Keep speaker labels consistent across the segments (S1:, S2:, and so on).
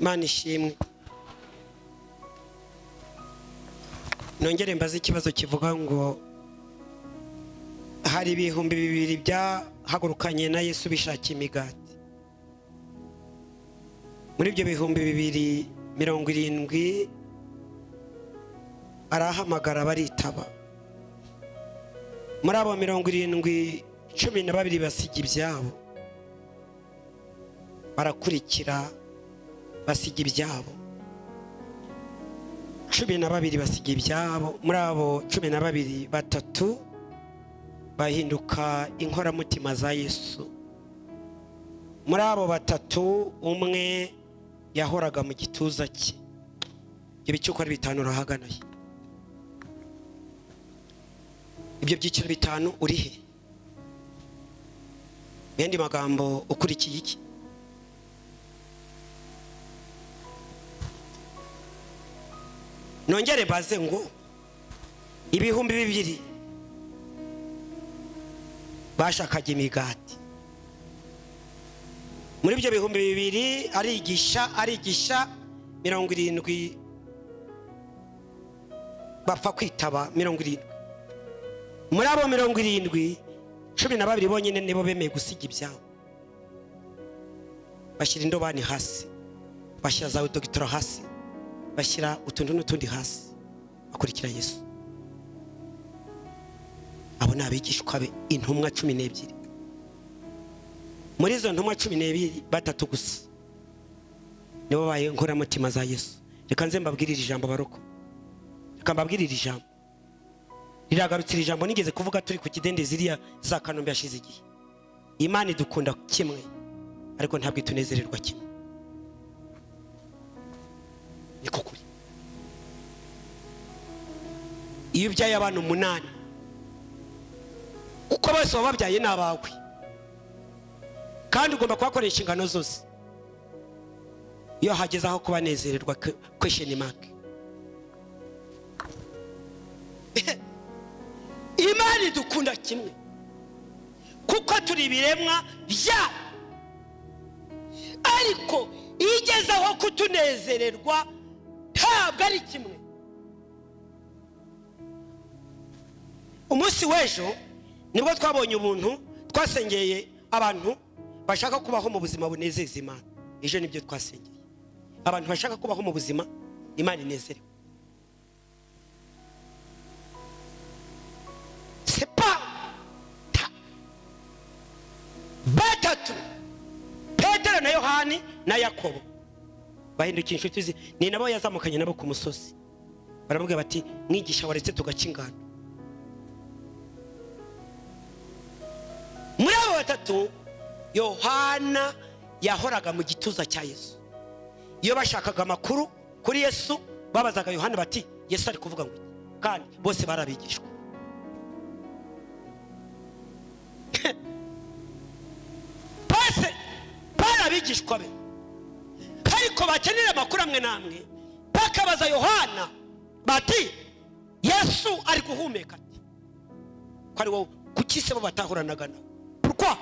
S1: Imana ishimwe. Nongere mbaze ikibazo kivuga ngo hari ibihumbi 2 byahagurukanye na Yesu bishaka imigati. Muri ibyo bihumbi 270 arahamagara baritaba. Muri abo 70 12 basiga ibyabo, barakurikira basiga ibyabo. 12 basiga ibyabo. Muri abo 12 batatu bahinduka inkoramutima za Yesu. Muri abo batatu umwe yahoraga mu gituza cye. Ibyo bicuko ari 5 urahaganaye. Ibyo byiciro 5 uri he? Yandi magambo ukurikiye iki? Nongere baze ngo ibihumbi 2 bashakaga imigati. Muri ibyo bihumbi 2 arigisha 70 bapfa kwitaba 70. Muri abo 70 12 bonyine nibo bemeye gusiga ibyabo. Bashyira indobani hasi, bashyira za utogitora hasi, bashyira utundu n'utundi hasi, akurikira Yesu. Abo nabigishwa be intumwa 12. Muri izo ntumwa 12 batatu gusa nibo baye inkoramutima za Yesu. Reka nze mbabwirire ijambo baroko. Reka mbabwirire ijambo. Riragarukira ijambo nigeze kuvuga turi ku kidendezi iriya za Kanombe yashize igihe. Imana idukunda kimwe ariko ntabwo itunezererwa kimwe. Niko kuri. Iyo ubyaye abantu 8 uko bose bababyaye nabawe kandi ugomba kubakoresha ingano zose. Iyo hageze aho kubanezererwa question mark. Imana idukunda kimwe kuko turi biremwa bya, ariko igeze aho kutunezererwa ntabwo ari kimwe. Umunsi w'ejo nibwo twabonye ubuntu, twasengeye abantu bashaka kubaho mu buzima bunezeza Imana. Ejo nibyo twasengeye abantu bashaka kubaho mu buzima Imana inezerewe. Batatu Petero na Yohani na Yakobo bahindukiye inshuti ni nabo yazamukanye nabo ku musozi. Baramubwira bati mwigisha waretse tugaca ingano. Muri abo batatu Yohana yahoraga mu gituza cya Yesu. Iyo bashakaga amakuru kuri Yesu babazaga Yohana bati Yesu ari kuvuga ngo, kandi bose barabigishwa. Barabigishwa be ariko bakenera amakuru amwe namwe. Bakabaza Yohana bati Yesu ari guhumeka ati ko ari wowe kuki se bo batahoranaga nawe? Pourquoi?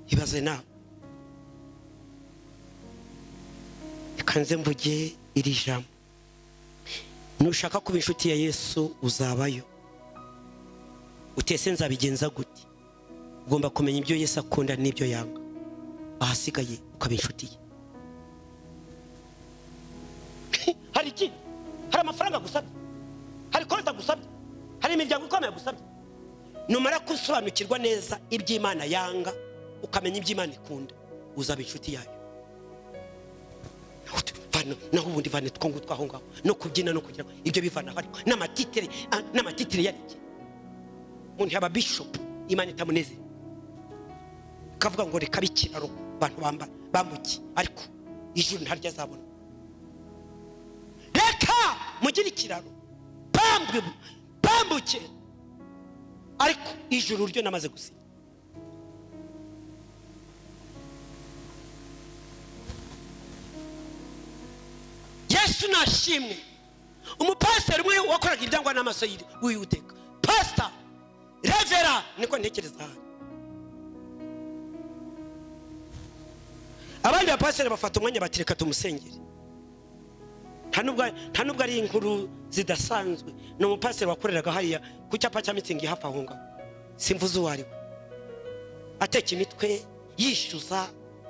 S1: Ibaze nawe. Kanze mvuge iri jambo. Nushaka kuba inshuti ya Yesu uzabayo. Utese nzabigenza gute? Ugomba kumenya ibyo Yesu akunda n'ibyo yanga. Ahasigaye ukaba inshuti ye. Hari iki? Hari amafaranga gusabye? Hari konta gusabye? Hari imiryango ikomeye gusabye? Numara kusobanukirwa neza iby'Imana yanga, ukamenya iby'Imana ikunda, uzaba inshuti yayo. Naho ubundi vane twongo twaho ngaho no kubyina no kugira ibyo bivana hari n'amatitire yariki. Umuntu yaba bishop Imana itamuneze kavuga ngo reka bikiraro bantu bambuki, ariko ijuru ntarya zabona. Reka mugira ikiraro bambuke, ariko ijuru ryo namaze gusinya. Yesu nashimwe. Umupasiteri umwe wakoraga ibyangwa n'amaso y'Uwiteka, pastor Revera, niko ntekereza. abandi bapasiteri bafata umwanya batireka tumusengere. nta nubwo ari inkuru zidasanzwe. ni umupasiteri wakoreraga hariya ku cyapa cya mitsingi hafi aho ngaho, simvuze uwo ari we, ateka imitwe yishyuza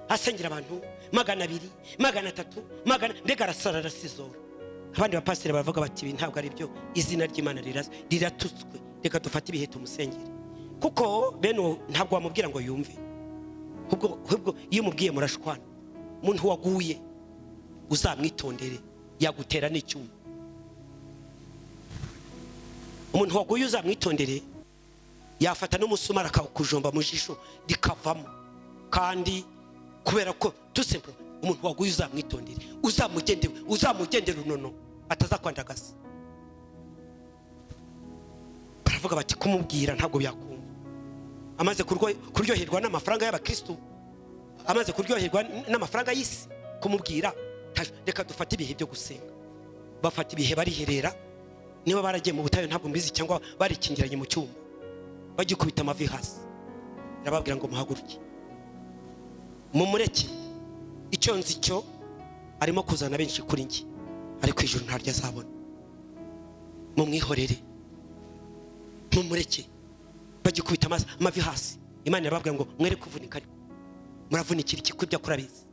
S1: asengera abantu 200 300 mbega arasara arasizora. abandi bapasiteri baravuga bati ibi ntabwo ari byo, izina ry'Imana riratutswe, reka dufate ibihe tumusengere. kuko bene ntabwo wamubwira ngo yumve, ahubwo iyo umubwiye murashwana. umuntu waguye uzamwitondere, yagutera n'icyuma. umuntu waguye uzamwitondere, yafata n'umusumara akakujomba mu jisho rikavamo. kandi kubera ko tusemple umuntu waguye uzamwitondere, uzamugendere unono atazakwandagaza. baravuga bati kumubwira ntabwo byakumva. amaze kuryoherwa n'amafaranga y'abakristo, amaze kuryoherwa n'amafaranga y'isi, kumubwira reka dufate ibihe byo gusenga. bafata ibihe bariherera. niba baragiye mu butayu ntabwo mbizi, cyangwa barikingiranye mu cyumba bagikubita amavi hasi, arababwira ngo muhaguruke mumureke. icyo nzi cyo arimo kuzana benshi kuri njye, ariko ijuru ntaryo azabona. mumwihorere mumureke. bagikubita amavi hasi, Imana irababwira ngo mwere kuvunika, ariko muravunikira iki? kubyo akora bizi.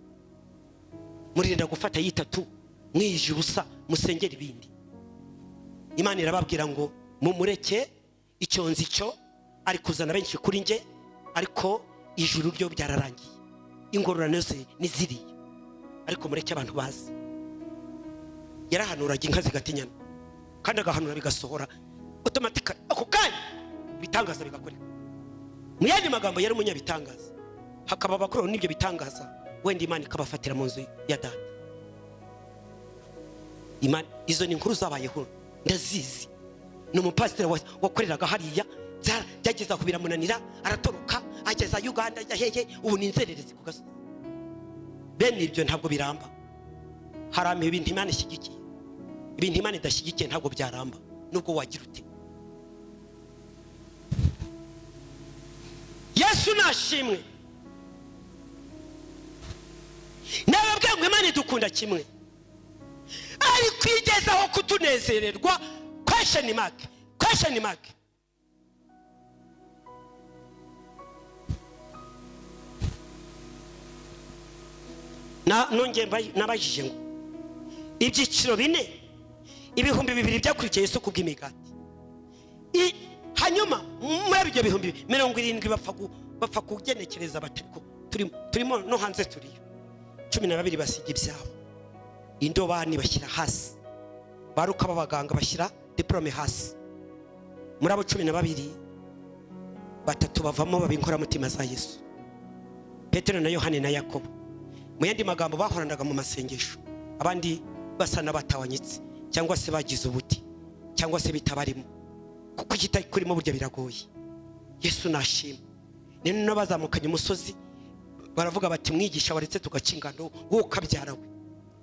S1: muririnda gufata yitatu mwije ubusa musengera ibindi. Imana irababwira ngo mumureke. icyo nzi cyo ari kuzana benshi kuri njye, ariko ijuru ryo byararangiye, ingororano ze niziriye, ariko mureke abantu bazi. yarahanuraga inka zigatinyana, kandi agahanura bigasohora automatically ako kanya, bitangaza bigakoreka. mu yandi magambo yari umunyabitangaza, hakaba abakuru n'ibyo bitangaza, wenda Imana ikabafatira mu nzu ya data. Imana izo ni inkuru zabayeho ndazizi. ni umupasiteri wakoreraga hariya, byageza ku biramunanira, aratoroka ageza Uganda, ajya hehe, ubu ni inzererezi ku gasozi. bene ibyo ntabwo biramba. harame ibintu Imana ishyigikiye, ibintu Imana idashyigikiye ntabwo byaramba, nubwo wagira ute. Yesu nashimwe. nababwiye ngo Imana idukunda kimwe, ari kwigezaho kutunezererwa. question mark. nongeye nabajije ngo ibyiciro 4 ibihumbi 2 byakurikiye Yesu kubw'imigati. hanyuma muri ibyo bihumbi 70 bapfa kugenekereza batariko turimo no hanze turiyo. 12 basiga ibyabo, indobani bashyira hasi, baruka babaganga bashyira diplome hasi. muri abo 12 batatu bavamo babinkora mutima za Yesu, Petero na Yohane na Yakobo. mu yandi magambo bahoranaga mu masengesho, abandi basa n'abatawanyitse, cyangwa se bagize ubuti, cyangwa se bitabarimo, kuko kitari kurimo burya biragoye. Yesu nashimwe. none n'abazamukanye umusozi baravuga bati mwigisha waretse tugakingano wowe ukabyara we.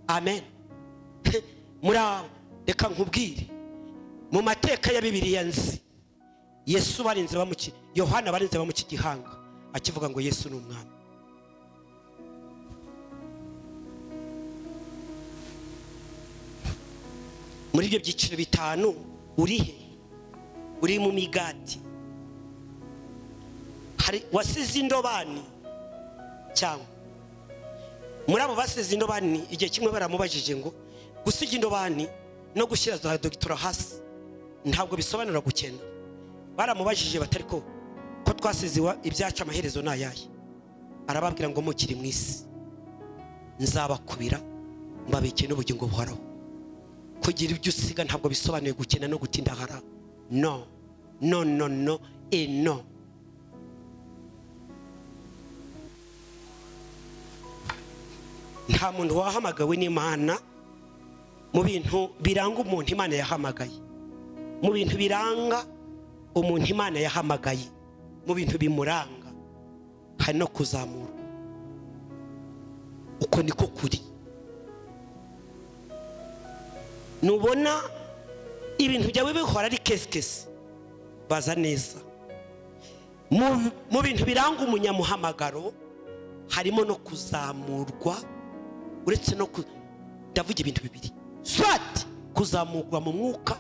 S1: amen. murabo reka nkubwire, mu mateka ya Bibiliya nzi Yesu barinze bamuki, Yohana barinze bamuki gihanga akivuga ngo Yesu ni umwami. muri ibyo byiciro 5 urihe? uri mu migati, hari wasize indobani cyangwa? muri abo basize indobani igihe kimwe baramubajije ngo gusiga indobani no gushyira za dogitora hasi ntabwo bisobanura gukena. baramubajije batari ko twasize ibyaca amaherezo nayaye. arababwira ngo mukiri mu isi nzabakubira mbabike n'ubugingo buhoraho. kugira ibyo usiga ntabwo bisobanuye gukena no gutindahara. no. nta muntu wahamagawe n'Imana mu bintu biranga umuntu Imana yahamagaye, mu bintu biranga umuntu Imana yahamagaye, mu bintu bimuranga hari no kuzamura. uko niko kuri. nubona ibintu byawe bihora ari keskesi, baza neza mu bintu biranga umunyamuhamagaro harimo no kuzamurwa uretse no ndavuga ibintu bibiri swat kuzamurwa mu mwuka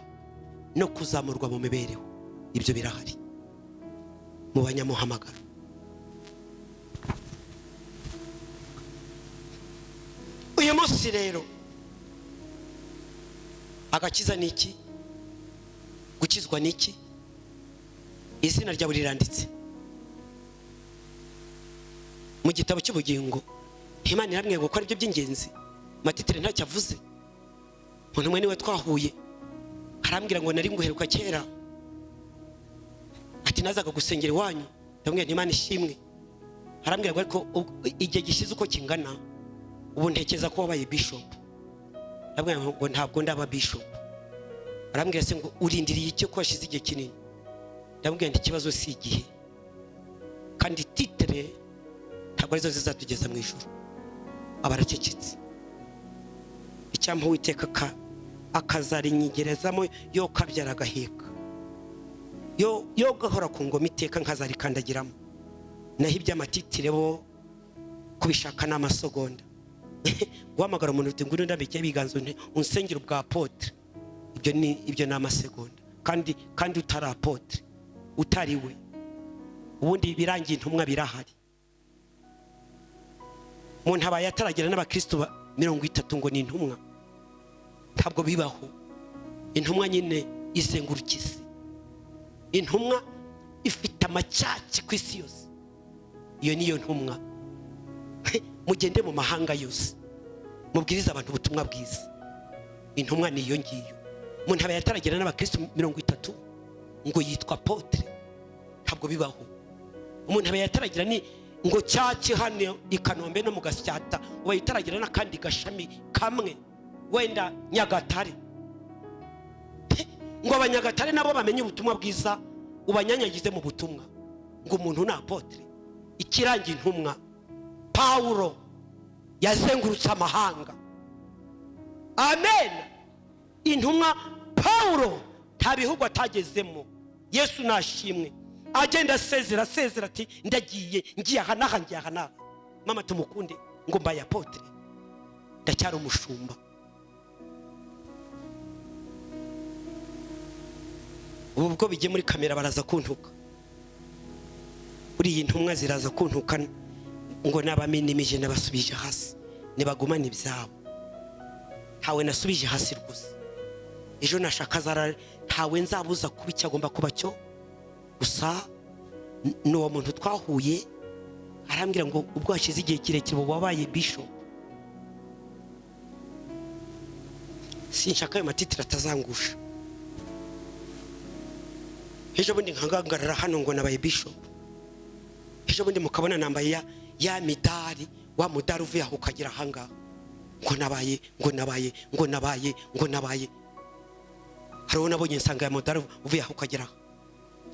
S1: no kuzamurwa mu mibereho ibyo birahari mu banyamuhamagaro uyu munsi rero agakiza niki gukizwa niki izina rya buri randitse mu gitabo cy'ubugingo Imana iramwe gukora ibyo by'ingenzi matitire ntacyo avuze umuntu umwe niwe twahuye arambwira ngo nari nguheruka kera ati nazaga gusengera iwanyu ndamubwira Imana ishimwe arambwira ngo ariko igihe gishize uko kingana ubu ntekeza ko wabaye bishop ndamubwira ngo ntabwo ndaba bishop arambwira se ngo urindiriye icyo ko washize igihe kinini ndamubwira nti ikibazo si igihe kandi titre ntabwo arizo zizatugeza mu ijuru abarakeketse icyampa Uwiteka akazarinyigerezamo yo kabyara agaheka yo gahora ku ngoma iteka nkazarikandagiramo naho iby'amatitire bo kubishaka n'amasogonda guhamagara umuntu uti ngwino ndabike biganzo unsengera ubwa apotre ibyo ni amasegonda kandi utari apotre utariwe ubundi birangiye intumwa birahari umuntu abaye ataragira n'abakristo 30 ngo ni intumwa ntabwo bibaho intumwa nyine izengurukize intumwa ifite amacyaki ku isi yose iyo niyo ntumwa mugende mu mahanga yose mubwiriza abantu ubutumwa bwiza intumwa niyo ngiyo umuntu abaye ataragira n'abakristo 30 ngo yitwa apotre ntabwo bibaho umuntu abaye ataragira ni ngo cyaki hano ikanombe no mu Gasyata wayitaragira n'akandi gashami kamwe wenda Nyagatare ngo abanyagatare nabo bamenye ubutumwa bwiza ubanyanyagize mu butumwa ngo umuntu na apotre ikirangi intumwa Paulo yazengurutse amahanga amen intumwa Paulo nta bihugu atagezemo Yesu nashimwe agenda asezera ati ngiye aha mama tumukunde ngo mbaye apotre ndacyari umushumba ubwo bigiye muri kamera baraza kuntuka uri intumwa ziraza kuntuka ngo nabaminimije nabasubije hasi nibagumana ibyabo ntawe nasubije hasi rwose ejo nashaka zara ntawe nzabuza kuba icyagomba kuba cyo gusa n'uwo muntu twahuye arambwira ngo ubwo hashize igihe kirekire wabaye bishop sinshaka ayo matitire atazangusha ejo bundi nkangangarara hano ngo nabaye bishop ejo bundi mukabona nambaye ya midari wa mudari uvuye aho ukagira hanga ngo nabaye hariho nabonye nsanga ya mudari uvuye aho ukagira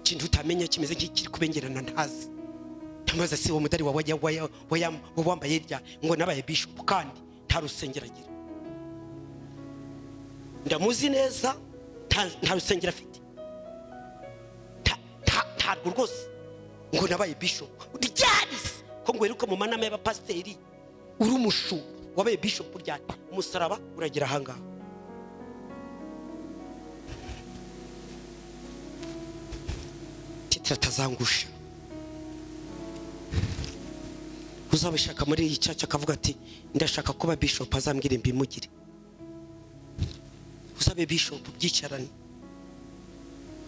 S1: kintu utamenya kimeze nk'ikiri kubengerana ntazi tamaze si uwo mudari wambaye rya ngo nabaye bishop kandi nta rusengero agira ndamuzi neza nta rusengero afite ntabwo rwose ngo nabaye bishop ryarisi ko ngo weruka mu manama y'abapasiteri uri umushumba wabaye bishop ryari umusaraba uragira ahangaha titratazangusha uzabishaka muri iyi cyacu akavuga ati ndashaka kuba bishop azambwira mbimugire uzabe bishop byicarane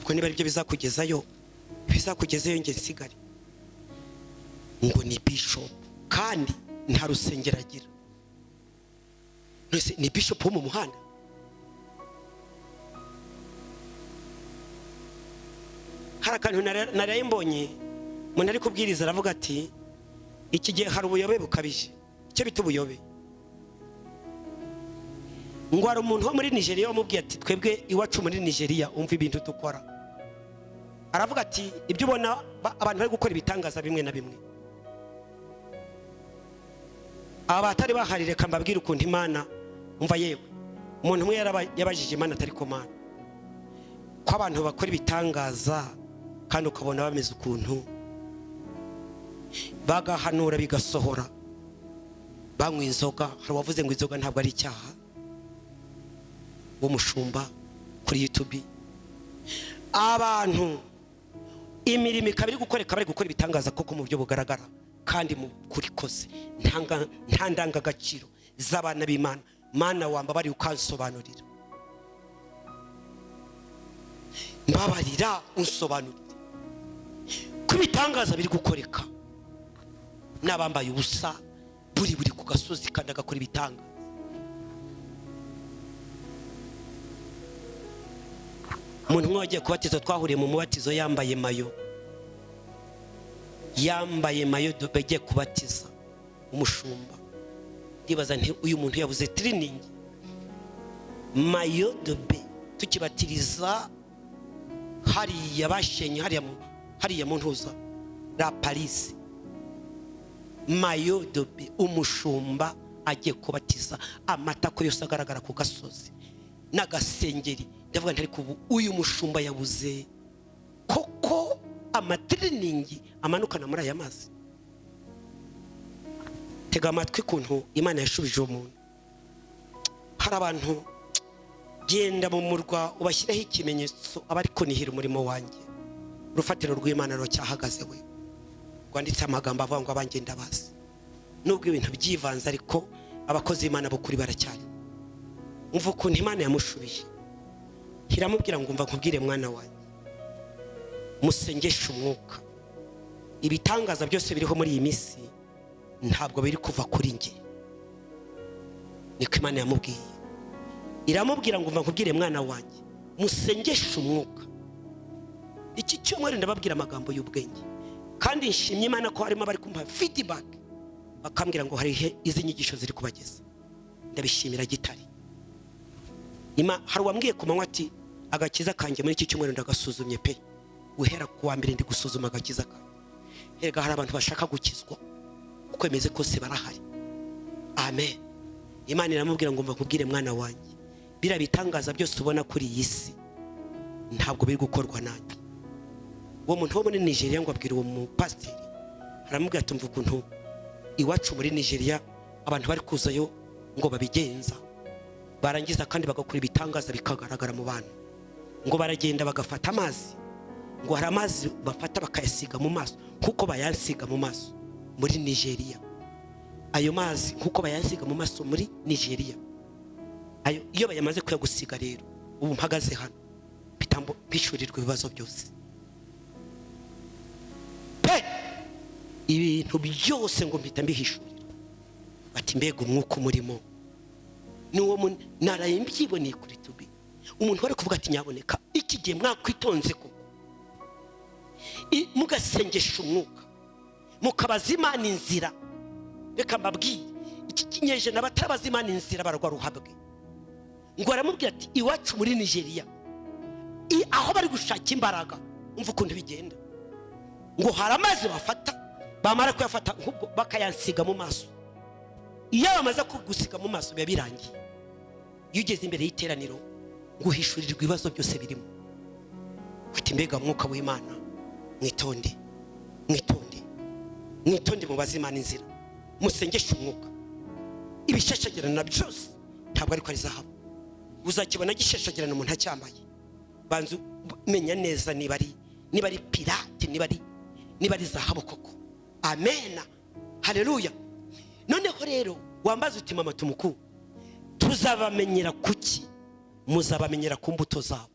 S1: ko niba aribyo bizakugezayo nge nsigare ngo ni bishop kandi nta rusengero agira ni bishop wo mu muhanda hari akantu naraye mbonye umuntu ari kubwiriza aravuga ati iki gihe hari ubuyobe bukabije icyo bita ubuyobe ngo hari umuntu wo muri Nigeria wamubwiye ati twebwe iwacu muri Nigeria umva ibintu dukora aravuga ati ibyo ubona abantu bari gukora ibitangaza bimwe na bimwe abatari bahari reka mbabwire ukuntu Imana umva yewe umuntu umwe yabajije Imana atari ko Mana ko abantu bakora ibitangaza kandi ukabona bameze ukuntu bagahanura bigasohora, banywa inzoga. Hari wavuze ngo inzoga ntabwo ari icyaha, w'umushumba kuri YouTube. Abantu imirimo ikabiri gukoreka bari gukora ibitangaza koko mu buryo bugaragara kandi mu kurikoze, nta ndangagaciro z'abana b'Imana. Mana wamba bari ukansobanurira, mbabarira unsobanurire ko ibitangaza biri gukoreka n'abambaye ubusa buri ku gasozi kandi agakora ibitangaza. Umuntu umwe wagiye kubatiza, twahuriye mu mubatizo yambaye mayo bagiye kubatiza umushumba. Ndibaza nti uyu muntu yabuze training. Mayo de be tukibatiriza hariya bashenye hariya mu ntuza la Paris. Mayo de be umushumba agiye kubatiza, amatako yose agaragara ku gasozi n'agasengeri. Ndavuga ntari kubu uyu mushumba yabuze koko amatriningi amanukana muri aya mazi. Tega amatwi kuntu Imana yashubije umuntu. Hari abantu genda mu murwa ubashyireho ikimenyetso abari kunihira umurimo wanjye, urufatiro rw'Imana rucyahagaze we. Rwanditse amagambo avuga ngo abangenda basi. Nubwo ibintu byivanze ariko abakozi b'Imana bukuri baracyari. Umva ukuntu Imana yamushubije. Hiramubwira ngo umva nkubwire mwana wanjye, musengeshe umwuka. Ibitangaza byose biriho muri iyi minsi ntabwo biri kuva kuri nge. Niko Imana yamubwiye. Iramubwira ngo umva nkubwire mwana wanjye, musengeshe umwuka. Iki cyumweru ndababwira amagambo y'ubwenge kandi nshimye Imana ko harimo abari kumpa feedback bakambwira ngo hari izi nyigisho ziri kubageza. Ndabishimira gitari. Hari wambwiye ku manywa ati agakiza kanjye muri iki cyumweru ndagasuzumye pe. Uhera ku wa mbere ndi gusuzuma agakiza kanjye. Erega hari abantu bashaka gukizwa uko emeze kose barahari. Amen. Imana iramubwira ngo mva kubwire mwana wanjye, bira bitangaza byose ubona kuri iyi si ntabwo biri gukorwa nanjye. Uwo muntu wo muri Nigeria ngo abwira uwo mu pastor, haramubwira ati mva ukuntu iwacu muri Nigeria abantu bari kuzayo ngo babigenza, barangiza kandi bagakora ibitangaza bikagaragara mu bantu. Ngo baragenda bagafata amazi, ngo hari amazi bafata bakayasiga mu maso kuko bayansiga mu maso muri Nigeria. Ayo mazi kuko bayansiga mu maso muri Nigeria, ayo iyo bayamaze kuyagusiga rero ubu mpagaze hano bitambo bishurirwa ibibazo byose. Ibintu byose ngo mpita mbihishurira. Bati mbega umwuka umurimo n'uwo naraye mbyiboneye kuri tubi. Umuntu wari kuvuga ati nyaboneka iki gihe mwakwitonze ko mugasengesha umwuka mukabaza Imana inzira. Reka mbabwiye iki kinyeje n'abatabaza Imana inzira baragwa ruhabwe. Ngo aramubwira ati iwacu muri Nigeria aho bari gushaka imbaraga, umva ukuntu bigenda. Ngo hari amazi bafata, bamara kuyafata nk'ubwo bakayansiga mu maso. Iyo bamaze kugusiga mu maso biba birangiye. Iyo ugeze imbere y'iteraniro ngo uhishurirwe ibibazo byose birimo. Ati mbega mwuka w'Imana, mwitonde mubaze Imana inzira, musengeshe umwuka. Ibishashagirana byose ntabwo ariko ari zahabu. Uzakibona gishashagirana umuntu acyambaye, banzu menya neza niba ari pirate, niba ari zahabu koko. Amen. Haleluya. Noneho rero wambaza uti mama tumuku, tuzabamenyera kuki? Muzabamenyera ku mbuto zabo.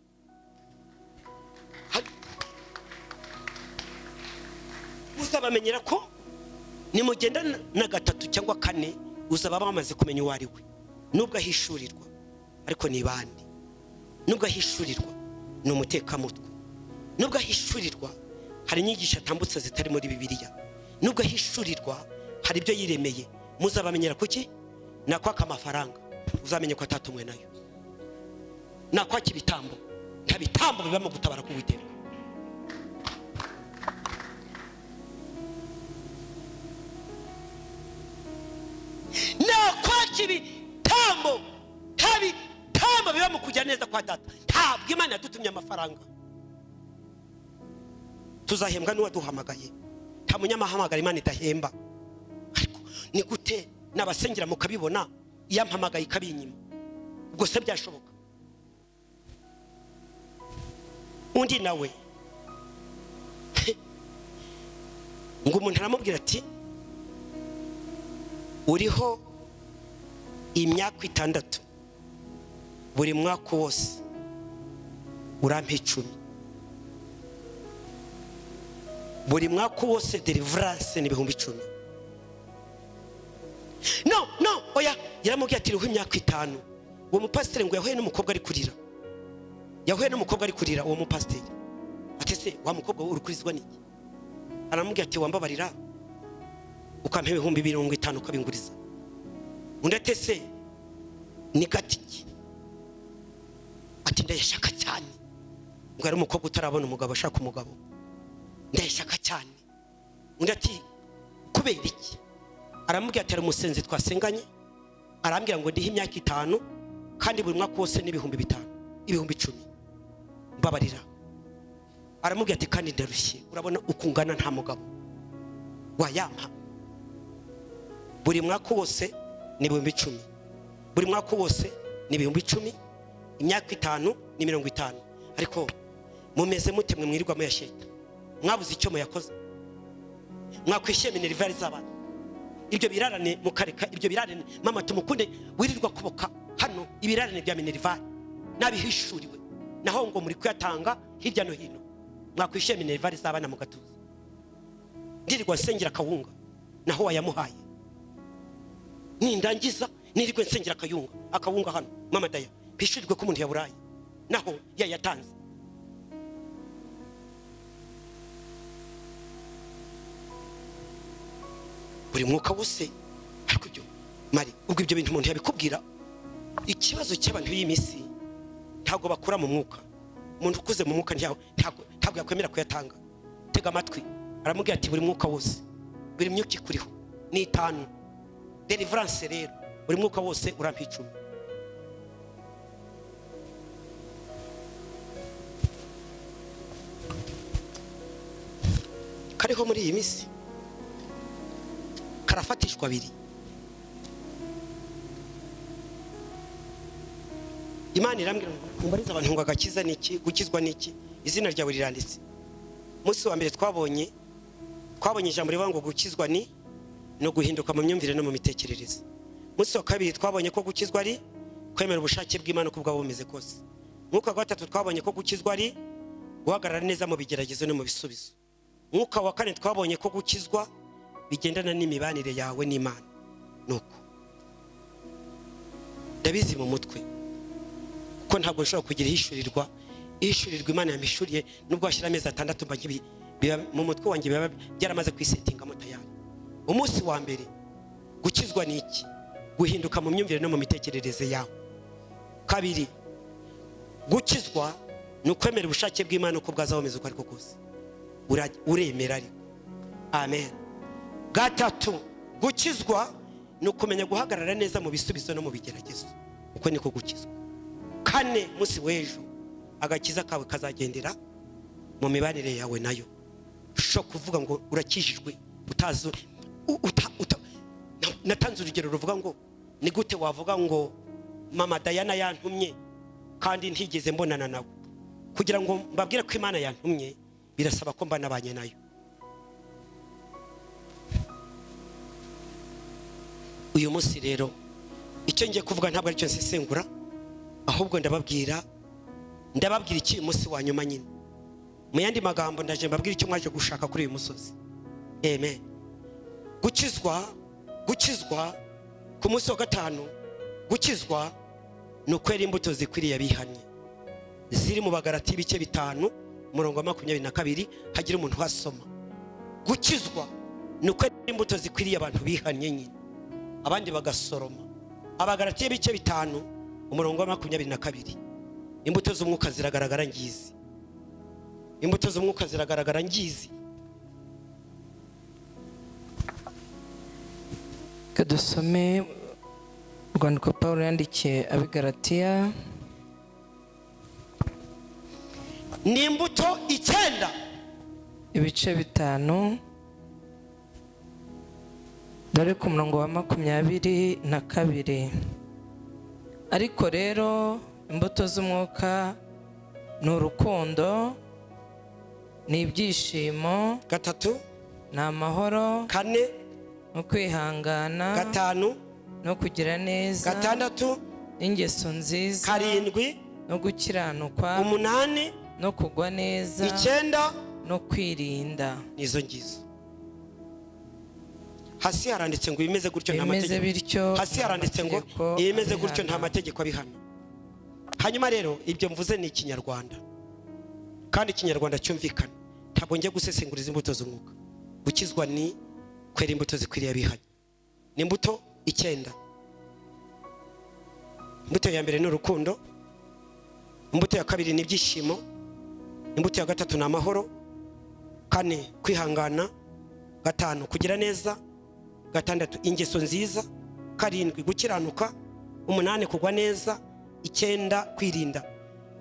S1: Muzabamenyera ko nimugenda na gatatu cyangwa kane uzaba bamaze kumenya uwo ari we. Nubwo ahishurirwa ariko ni bandi. Nubwo ahishurirwa ni umutekamutwe. Nubwo ahishurirwa hari inyigisho atambutse zitari muri Bibiliya. Nubwo ahishurirwa hari ibyo yiremeye. Muzabamenyera kuki? Nakwaka amafaranga uzamenye ko atatumwe nayo. Nakwaka ibitambo, nta bitambo bibamo gutabara ku Uwiteka. Nakwaka ibitambo, nta bitambo bibamo kujya neza kwa data. Ntabwo Imana yadutumye amafaranga. Tuzahembwa n'uwaduhamagaye. nta munyamahamagara Imana idahemba. Ariko ni gute nabasengera mukabibona yampamagaye ikabinyima? Ubwo se byashoboka? Undi nawe ngo umuntu aramubwira ati uriho imyaka 6 buri mwaka wose urampa 10, buri mwaka wose deliverance ni 10,000. No oya, yaramubwiye ati uriho imyaka 5. Uwo mupasiteri ngo yahuye n'umukobwa ari kurira, uwo mupasiteri ati se wa mukobwa urukurizwa niki? Aramubwiye ati wambabarira ukampa 250 ukabinguriza. Undi ati se ni gatiki? Ati ndayashaka cyane. Ngo ari umukobwa utarabona umugabo ashaka umugabo, ndayashaka cyane. Undi ati kubera iki? Aramubwiye ati ari umusenzi twasenganye, arambwira ngo ndihe imyaka 5 kandi buri mwaka wose ni 5,000, 10,000. Mbabarira. Aramubwiye ati kandi ndarushye, urabona ukungana nta mugabo wayampa. Buri mwaka wose ni 10,000, buri mwaka wose ni 10,000, imyaka 5 ni 50. Ariko mumeze mute mwe mwirirwa mu yasheta? Mwabuze icyo muyakoze? Mwakwishyeye minerivare z'abana. Ibyo birarane mukareka, ibyo birarane mama tumukunde wirirwa kuboka hano, ibirarane bya minerivare nabihishuriwe, naho ngo muri kuyatanga hirya no hino. Mwakwishyeye minerivare z'abana mugatuza. Ndirirwa nsengera kawunga naho wayamuhaye. Nindangiza nirirwe nsengera akawunga hano mama daya bishurirwe ko umuntu yaburaye naho yayatanze. Buri mwuka wose. Ariko byo mari ubwo ibyo bintu umuntu yabikubwira. Ikibazo cy'abantu y'imisi ntago bakura mu mwuka. Umuntu ukuze mu mwuka ntago yakwemera kuyatanga. Tega amatwi, aramubwira ati buri mwuka wose, buri myuka ikuriho ni 5. Deliverance rero buri mwuka wose urampa 10. Kariho muri iyi misi karafatishwa 2. Imana irambwira ngo mbariza abantu ngo agakiza niki, gukizwa niki, izina ryawe riranditse. Musi wa mbere twabonye ijambo rivuga ngo gukizwa ni no guhinduka mu myumvire no mu mitekerereze. Musi wa kabiri twabonye ko gukizwa ari kwemera ubushake bw'Imana ko bwabo bumeze kose. Mwuka wa gatatu twabonye ko gukizwa ari guhagarara neza mu bigeragezo no mu bisubizo. Mwuka wa kane twabonye ko gukizwa bigendana n'imibanire yawe n'Imana. Nuko ndabizi mu mutwe ko ntabwo nshobora kugira hishurirwa Imana yamishuriye nubwo washyira amezi 6 mbangibi mu mutwe wanjye biba byaramaze kwisetinga mutayari. Umunsi wa mbere gukizwa niki, guhinduka mu myumvire no mu mitekerereze yawe. Kabiri gukizwa ni ukwemera ubushake bw'Imana uko bwaza bumeze uko ariko kose, uremera ariko. Amen. Gatatu gukizwa ni ukumenya guhagarara neza mu bisubizo no mu bigeragezo, uko niko gukizwa. Kane musi w'ejo agakiza kawe kazagendera mu mibanire yawe nayo. Sho kuvuga ngo urakijijwe utazi natanze urugero ruvuga ngo ni gute wavuga ngo mama Diana yantumye kandi ntigeze mbonana nawe. Kugira ngo mbabwire ko Imana yantumye birasaba ko mbana banye nayo. Uyu munsi rero icyo ngiye kuvuga ntabwo ari cyo nsesengura, ahubwo ndababwira iki munsi wa nyuma nyine. Mu yandi magambo ndaje mbabwira icyo mwaje gushaka kuri uyu musozi. Amen. Gukizwa ku munsi wa 5, gukizwa ni ukwera imbuto zikwiriye abihannye ziri mu Bagalati ibice 5 umurongo wa 22 hagira umuntu wasoma. Gukizwa ni ukwera imbuto zikwiriye abantu bihannye nyine abandi bagasoroma. Abagalati ibice 5 umurongo wa 22. Imbuto z'umwuka ziragaragara ngizi. Imbuto z'umwuka ziragaragara ngizi.
S2: Kadusome urwandiko Paulo yandikiye Abigalatiya.
S1: Ni imbuto 9
S2: ibice 5 dore ku murongo wa 22. Ariko rero imbuto z'umwuka ni urukundo, ni ibyishimo,
S1: 3,
S2: ni amahoro,
S1: 4,
S2: no kwihangana,
S1: 5,
S2: no kugira neza,
S1: 6,
S2: n'ingeso nziza,
S1: 7,
S2: no gukiranukwa,
S1: 8,
S2: no kugwa neza,
S1: 9,
S2: no kwirinda.
S1: nizo ngizo. Hasi haranditse ngo imeze gutyo nta
S2: Bimeze
S1: mategeko.
S2: bityo
S1: Hasi haranditse ngo
S2: amategeko
S1: imeze gutyo nta
S2: abihana.
S1: mategeko abihana. Hanyuma rero ibyo mvuze ni ikinyarwanda, kandi ikinyarwanda cyumvikana. Ntabwo ngiye gusesenguriza imbuto z'umwuka. Gukizwa ni kwera imbuto zikwiriye abihanye. Ni imbuto 9. Imbuto ya mbere ni urukundo, imbuto ya kabiri ni ibyishimo, imbuto ya gatatu ni amahoro, 4 kwihangana, 5 kugira neza, 6 ingeso nziza, 7 gukiranuka, 8 kugwa neza, 9 kwirinda.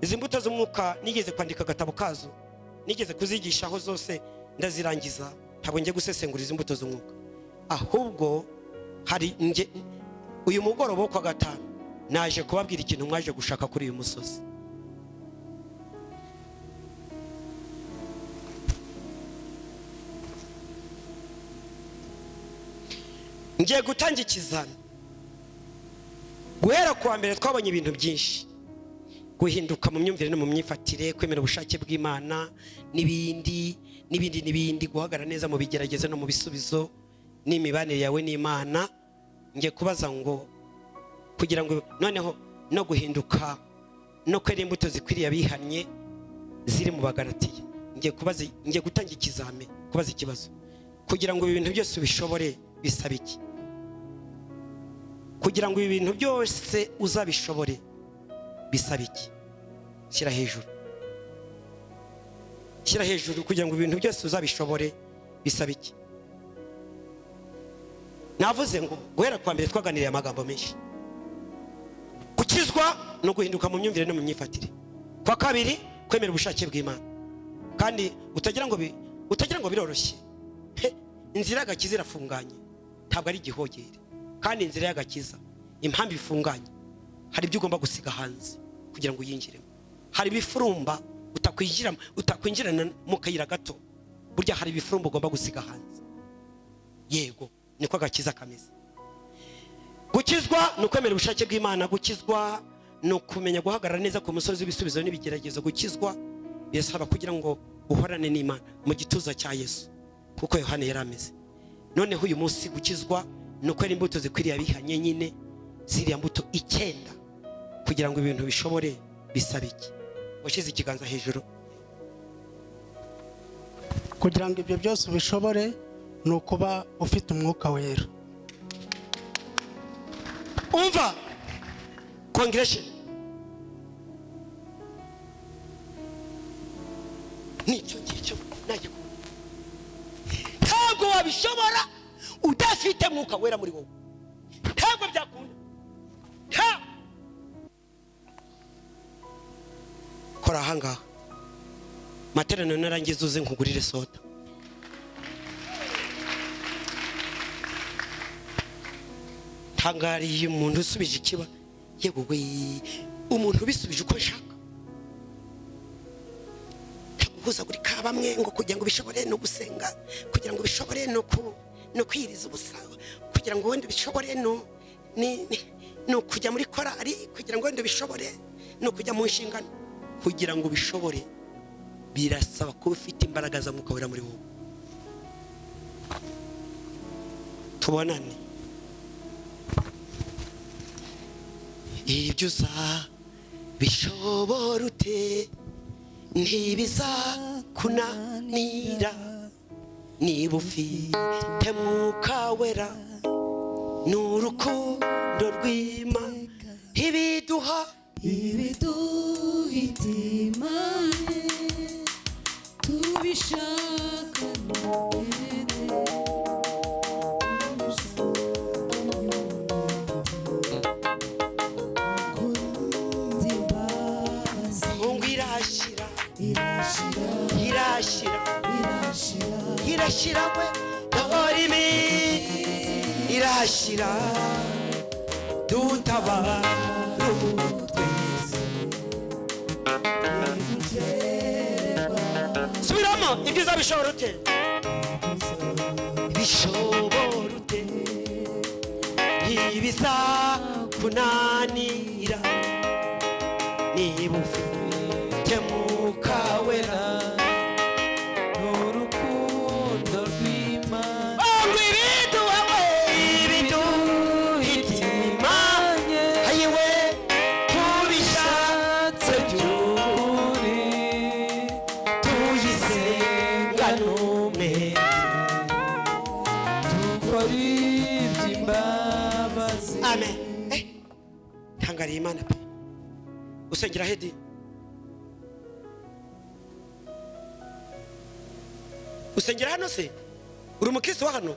S1: Izi mbuto z'umwuka nigeze kwandika agatabo kazo, nigeze kuzigishaho zose ndazirangiza. Ntabwo ngiye gusesenguriza imbuto z'umwuka, ahubwo hari uyu mugoroba wo kwa gatanu naje kubabwira ikintu mwaje gushaka kuri uyu musozi. Ngiye gutanga ikizami. Guhera kuwa mbere twabonye ibintu byinshi, guhinduka mu myumvire no mu myifatire, kwemera ubushake bw'Imana n'ibindi, guhagara neza mu bigerageza no mu bisubizo, n'imibanire yawe n'Imana. Ngiye kubaza ngo kugira ngo noneho no guhinduka no kwera imbuto zikwiriye abihannye ziri mu Bagalatiya. Ngiye gutanga ikizami, kubaza ikibazo. Kugira ngo ibintu byose ubishobore bisaba iki? Kugira ngo ibintu byose uzabishobore bisaba iki? Shyira hejuru. Shyira hejuru. Kugira ngo ibintu byose uzabishobore bisaba iki? Navuze ngo guhera kwa mbere twaganiriye amagambo menshi. Gukizwa no guhinduka mu myumvire no mu myifatire. Kwa kabiri kwemera ubushake bw'Imana. Kandi utagira ngo biroroshye. Inzira y'agakiza irafunganye, ntabwo ari igihogere. Kandi inzira y'agakiza impamvu ifunganye, hari ibyo ugomba gusiga hanze kugira ngo uyinjiremo. Hari ibifurumba utakwinjirana mu kayira gato, burya hari ibifurumba ugomba gusiga hanze. Yego, niko agakiza kameze. Gukizwa ni ukwemera ubushake bw'Imana. Gukizwa ni ukumenya guhagarara neza ku musozi w'ibisubizo n'ibigeragezo. Gukizwa birasaba kugira ngo uhorane n'Imana mu gituza cya Yesu, kuko Yohana yari ameze. Noneho uyu munsi gukizwa ni ukwera imbuto zikwiriye abihannye, nyine ziriya mbuto 9, kugira ngo ibintu bishobore bisaba iki? Washize ikiganza hejuru.
S3: Kugira ngo ibyo byose ubishobore ni ukuba ufite umwuka wera.
S1: Umva congregation, nicyo ngicyo najye ku, ntabwo wabishobora udafite mwuka wera muri wowe. Ntabwo byakunda. Kora ahangaha materaniro narangiza uze nkugurire soda. Tangariye umuntu usubije ikiba, yego we, umuntu bisubije uko nshaka. Guhuzagurika bamwe ngo kugira ngo bishobore no gusenga, kugira ngo bishobore no kwiriza ubusa, kugira ngo wende bishobore no kujya muri korari, kugira ngo wende bishobore no kujya mu nshingano. Kugira ngo bishobore birasaba kuba ufite imbaraga za mwuka wera muri wowe. Tubonane. Ibyo bishobora ute ntibiza kunanira, niba ufite mwuka wera n'urukundo rw'Imana, ibiduha
S4: itimane tubishaka
S1: irashira we dore uzashira dutabara subiramo ibyiza bishobora ute bishobora ute ibiza kunanira niba ufite Mwuka Wera
S2: n'urukundo rw'Imana
S1: ngo ibiduhitima ayiwe tubishatse by'ukuri tuyisenga n'umwete
S2: dukora iby'imbabazi.
S1: amen. Tangariye Imana pe usengera hedi usengera hano se uri umukristo wa hano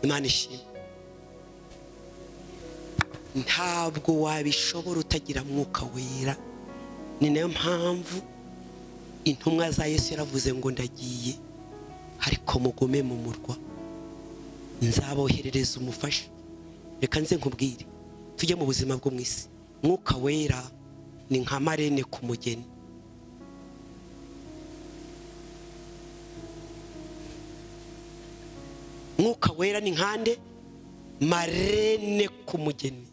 S1: Imana ishimwe ntabwo wabishobora utagira Mwuka Wera ni nayo mpamvu intumwa za Yesu yaravuze ngo ndagiye ariko mugume mu murwa nzaboherereza umufasha. Reka nze nkubwire tujye mu buzima bwo mwisi Mwuka Wera ni nka marene ku mugeni. Mwuka Wera ni nkande marene ku mugeni.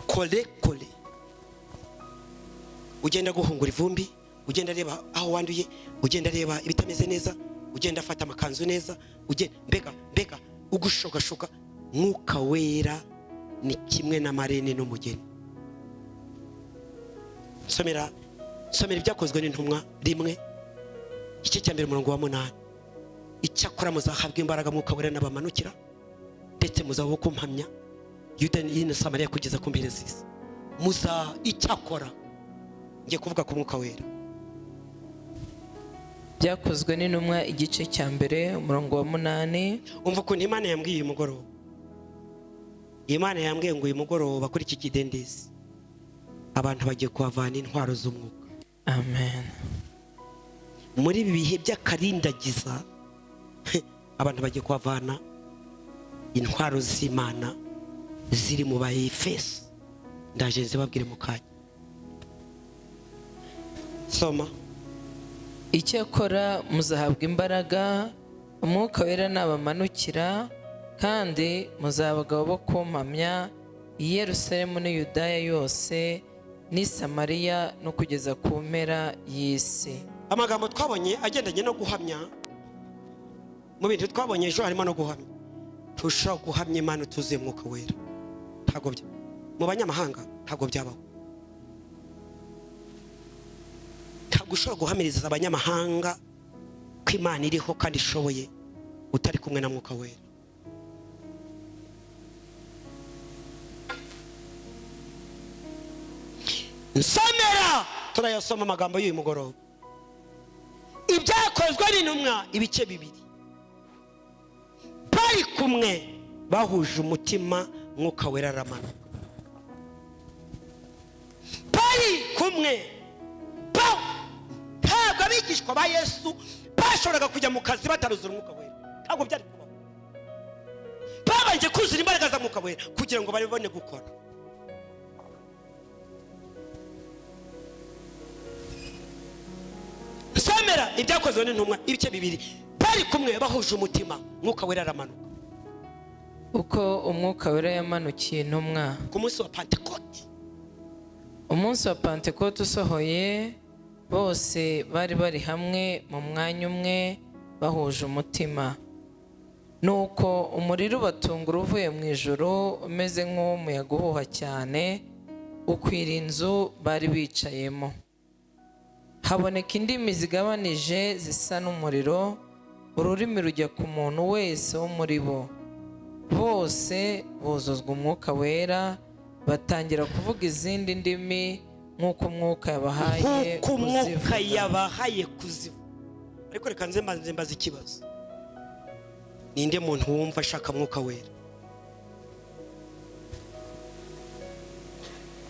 S1: Kole kole ugenda guhungura ivumbi, ugenda reba aho wanduye, ugenda reba ibitameze neza, ugenda afata amakanzu neza, ugenda mbega ugushogashoga. Mwuka Wera ni kimwe na marene n'umugeni. Somera ibyakozwe n'intumwa rimwe igice cya 1:8. Icyakora muzahabwa imbaraga Mwuka Wera n'abamanukira ndetse muzabo kumpamya Yuda na Samariya kugeza ku mpera z'isi. Icyakora ngiye kuvuga ku Mwuka Wera.
S2: Byakozwe n'intumwa igice cya 1:8.
S1: Umva ukuntu Imana yambwiye uyu mugoroba. Imana yambwiye ngo uyu mugoroba kuri iki kidendezi abantu bagiye kuhavana intwaro z'umwuka.
S2: Amen.
S1: Muri ibi bihe by'akarindagiza abantu bagiye kuhavana intwaro z'Imana ziri mu Efeso. Ndaje nzibabwire mu kanya. Soma.
S2: Icyakora muzahabwa imbaraga Umwuka Wera n'abamanukira kandi muzabagabo bo kumpamya i Yerusalemu n'i Yudaya yose n'i Samariya no kugeza ku mpera y'isi.
S1: Amagambo twabonye agendanye no guhamya mu bintu twabonye ejo harimo no guhamya. Tushobora guhamya Imana tuzuye Mwuka Wera. Ntago mu banyamahanga ntago byabaho. Ntago ushobora guhamiriza abanyamahanga ko Imana iriho kandi ishoboye utari kumwe na Mwuka Wera. Nsomera turayasoma amagambo y'uyu mugoroba. Ibyakozwe n'intumwa ibice 2. Bari kumwe bahuje umutima Mwuka Wera aramanuka. Bari kumwe ntabwo abigishwa ba Yesu bashoboraga kujya mu kazi bataruzura Mwuka Wera. Ntabwo byari kubaho. Babanje kuzura imbaraga za Mwuka Wera kugira ngo babone gukora. Somera ibyakozwe n'intumwa ibice 2. Bari kumwe bahuje umutima Mwuka Wera aramanuka.
S2: Uko Umwuka Wera yamanukiye intumwa
S1: Ku munsi wa Pentecote.
S2: Umunsi wa Pentecote usohoye bose bari hamwe mu mwanya umwe bahuje umutima. Nuko umuriro ubatungura uvuye mu ijuru umeze nk'umuyaga uhuha cyane ukwira inzu bari bicayemo. Haboneka indimi zigabanije zisa n'umuriro, ururimi rujya ku muntu wese wo muri bo. Bose buzuzwa Umwuka Wera batangira kuvuga izindi ndimi nk'uko Umwuka yabahaye kuzivuga. Ariko reka nze mbaze ikibazo. Ninde muntu wumva ashaka Mwuka Wera?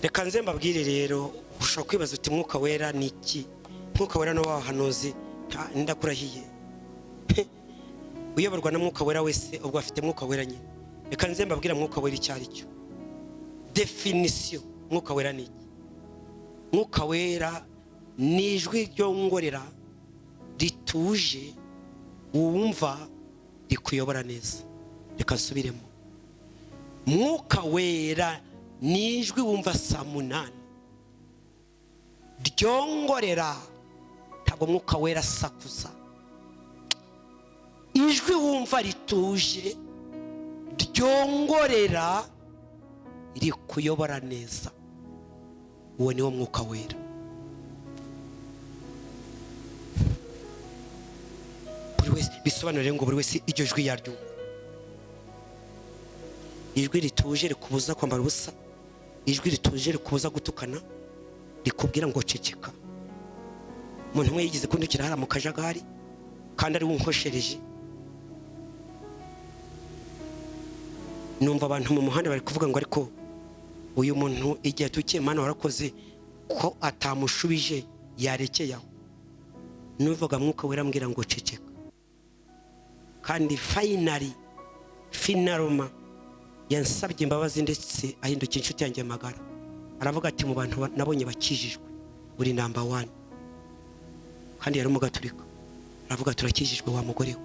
S2: Reka nze mbabwire rero ushobora kwibaza uti Mwuka Wera ni iki? Mwuka Wera no wahanuzi ndakurahiye.
S1: uyoborwa na mwuka wera wese ubwo afite mwuka wera nyine. Reka nze mbabwira mwuka wera icyo ari cyo. Definition mwuka wera ni iki? Mwuka wera ni ijwi ryongorera rituje wumva rikuyobora neza. Reka nsubiremo. Mwuka wera ni ijwi wumva saa munani ryongorera, ntabwo mwuka wera sakuza. Ijwi wumva rituje ryongorera rikuyobora neza, uwo ni wo mwuka wera. Buri wese bisobanure ngo buri wese iryo jwi yaryo. Ijwi rituje rikubuza kwambara ubusa, ijwi rituje rikubuza gutukana, rikubwira ngo ceceka. Umuntu umwe yigize kundukira hara mu kajagari kandi ari wunkoshereje. Numva abantu mu muhanda bari kuvuga ngo ariko uyu muntu igihe tukiye Mana warakoze ko atamushubije yarekeye aho. Nuvuga mwuka wera mbwira ngo ceceka. Kandi finaloma yansabye imbabazi ndetse ahinduka inshuti yanjye magara. Aravuga ati mu bantu nabonye bakijijwe uri number 1. Kandi yari umugaturika. Aravuga turakijijwe wa mugore we.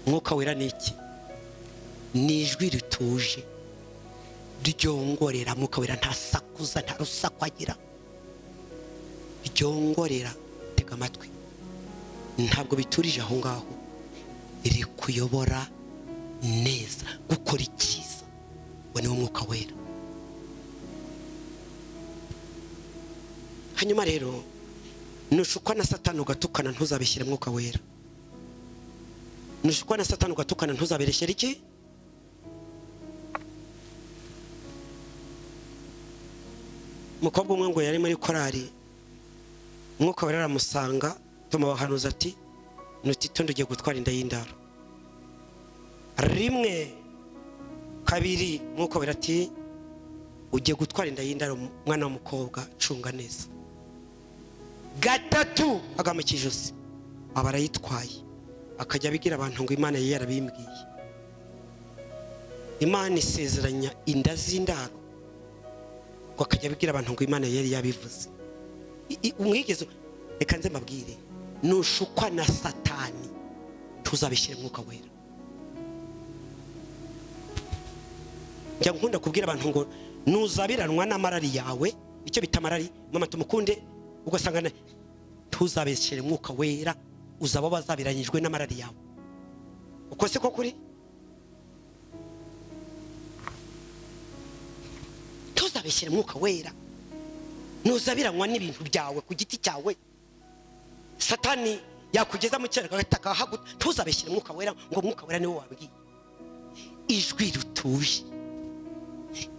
S1: Mwuka wera ni iki? Ni ijwi rituje ryongorera. Mwuka wera nta sakuza nta rusaku agira, ryongorera. Tega amatwi, ntabwo biturije aho ngaho, iri kuyobora neza gukora icyiza. Uwo ni wo mwuka wera. Hanyuma rero nushukwa na Satani ugatukana ntuzabishyire mwuka wera. Nushukwa na Satani ugatukana ntuzabereshyere iki? Mukobwa umwe ngo yari muri korari, mwuka wera aramusanga tuma bahanuza ati nutitondo ugiye gutwara inda y'indaro. Rimwe kabiri mwuka wera ati ugiye gutwara inda y'indaro mwana w'umukobwa cunga neza. Gatatu agamukijosi abarayitwaye, akajya abigira abantu ngo Imana yarabimbwiye. Imana isezeranya inda z'indaro, ngo akajya abigira abantu ngo Imana yari yabivuze. Umwigezo reka nze mbabwire, nushukwa na Satani tuzabishyire mwuka wera. Njya nkunda kubwira abantu ngo nuzabiranwa n'amarari yawe, icyo bita amarari mama tumukunde, ugasanga tuzabishyire mwuka wera, uzaba bazabiranyijwe n'amarari yawe. Uko se ko kuri? Tuzabishyire mwuka wera, nuzabiranwa n'ibintu byawe ku giti cyawe. Satani yakugeza mu cyereka gataka haguta, tuzabishyire mwuka wera, ngo mwuka wera niwo wabwiye. Ijwi rutuje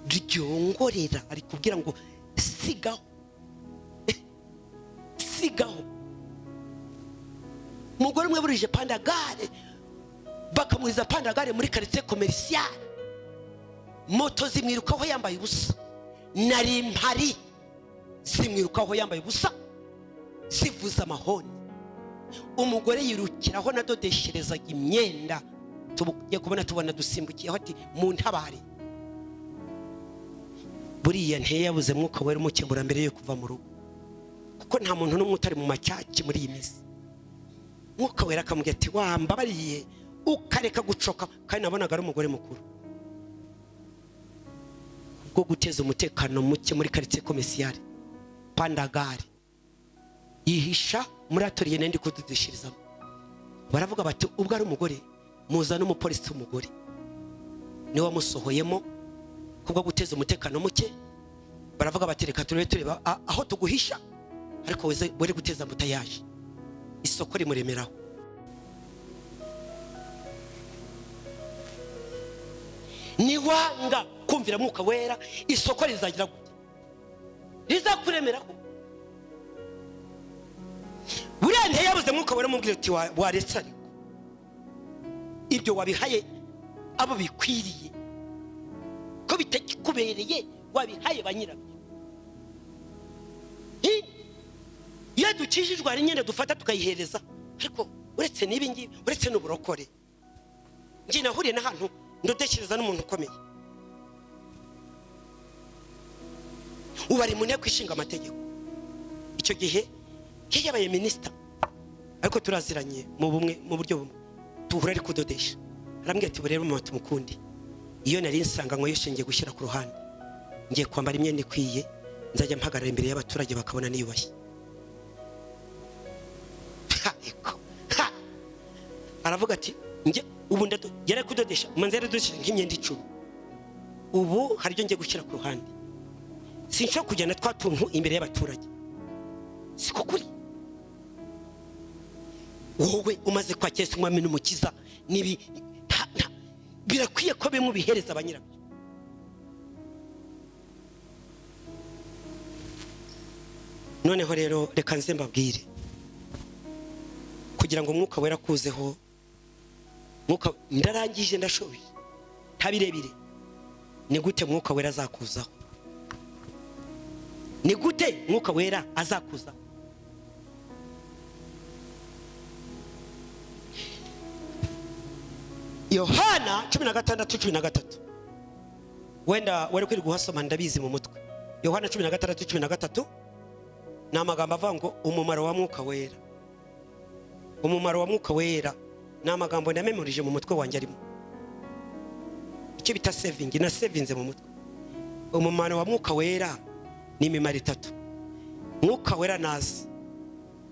S1: ryongorera ari kubwira ngo sigaho, sigaho. Mugore umwe burije pandagare, bakamuriza pandagare muri quartier commercial, moto zimwirukaho yambaye ubusa, nari mpari zimwirukaho yambaye ubusa zivuza amahoni. Umugore yirukiraho nadodesherezaga imyenda, tugiye kubona tubona dusimbukiyeho ati mu ntabare. Buriya ntiyabuze mwuka wera umukembura mbere yo kuva mu rugo, kuko nta muntu n'umwe utari mu macyaki muri iyi minsi. Mwuka wera akamubwira ati wambabariye ukareka gucoka, kandi nabonaga ari umugore mukuru. Ubwo guteza umutekano muke muri quartier commercial pandagare, yihisha muri atelier nendi kududishirizamo. Baravuga bati ubwo ari umugore muza n'umupolisi w'umugore niwe wamusohoyemo kubwo guteza umutekano muke. Baravuga bati reka tureba aho tuguhisha, ariko were guteza mutayaje isoko rimuremeraho. Ni wanga kumvira mwuka wera, isoko rizagira gute? Rizakuremeraho. Buriya ntiyabuze mwuka wera mubwira ati waretse ariko ibyo wabihaye abo bikwiriye ko bitakikubereye, wabihaye banyirabyo. Iyo iyo dukijijwe hari nyine dufata tukayihereza ariko uretse n'ibi ngibi uretse n'uburokore njye nahuriye n'ahantu ndodeshereza n'umuntu ukomeye ubu ari mu nteko ishinga amategeko icyo gihe yabaye minisita ariko turaziranye mu buryo bumwe tuhura ari kudodesha arambwira ati rero mama tumukundi iyo nari nsanga ngo yoshingiye gushyira ku ruhande ngiye kwambara imyenda ikwiye nzajya mpagarara imbere y'abaturage bakabona niyubashye aravuga ati njye ubu yari kudodesha manzi yaradodesha nk'imyenda 10 ubu hari ibyo ngiye gushyira ku ruhande sinshobora kujyana twa tuntu imbere y'abaturage siko kuri wowe umaze kwakira umwami n'umukiza nibi birakwiye ko bimwe bihereza abanyirabyo noneho rero reka nze mbabwire kugira ngo umwuka wera kuzeho mwuka ndarangije ndashoboye ntabirebire ni gute mwuka wera azakuzaho ni gute mwuka wera azakuzaho Yohana 16:13 wenda wari kwiri guhasoma ndabizi mu mutwe Yohana 16:13 na amagambo avuga ngo umumaro wa mwuka wera umumaro wa mwuka wera na amagambo ndamemorije mu mutwe wanjye arimo icyo bita saving na savinze mu mutwe umumaro wa mwuka wera ni imimaro 3 mwuka wera nazi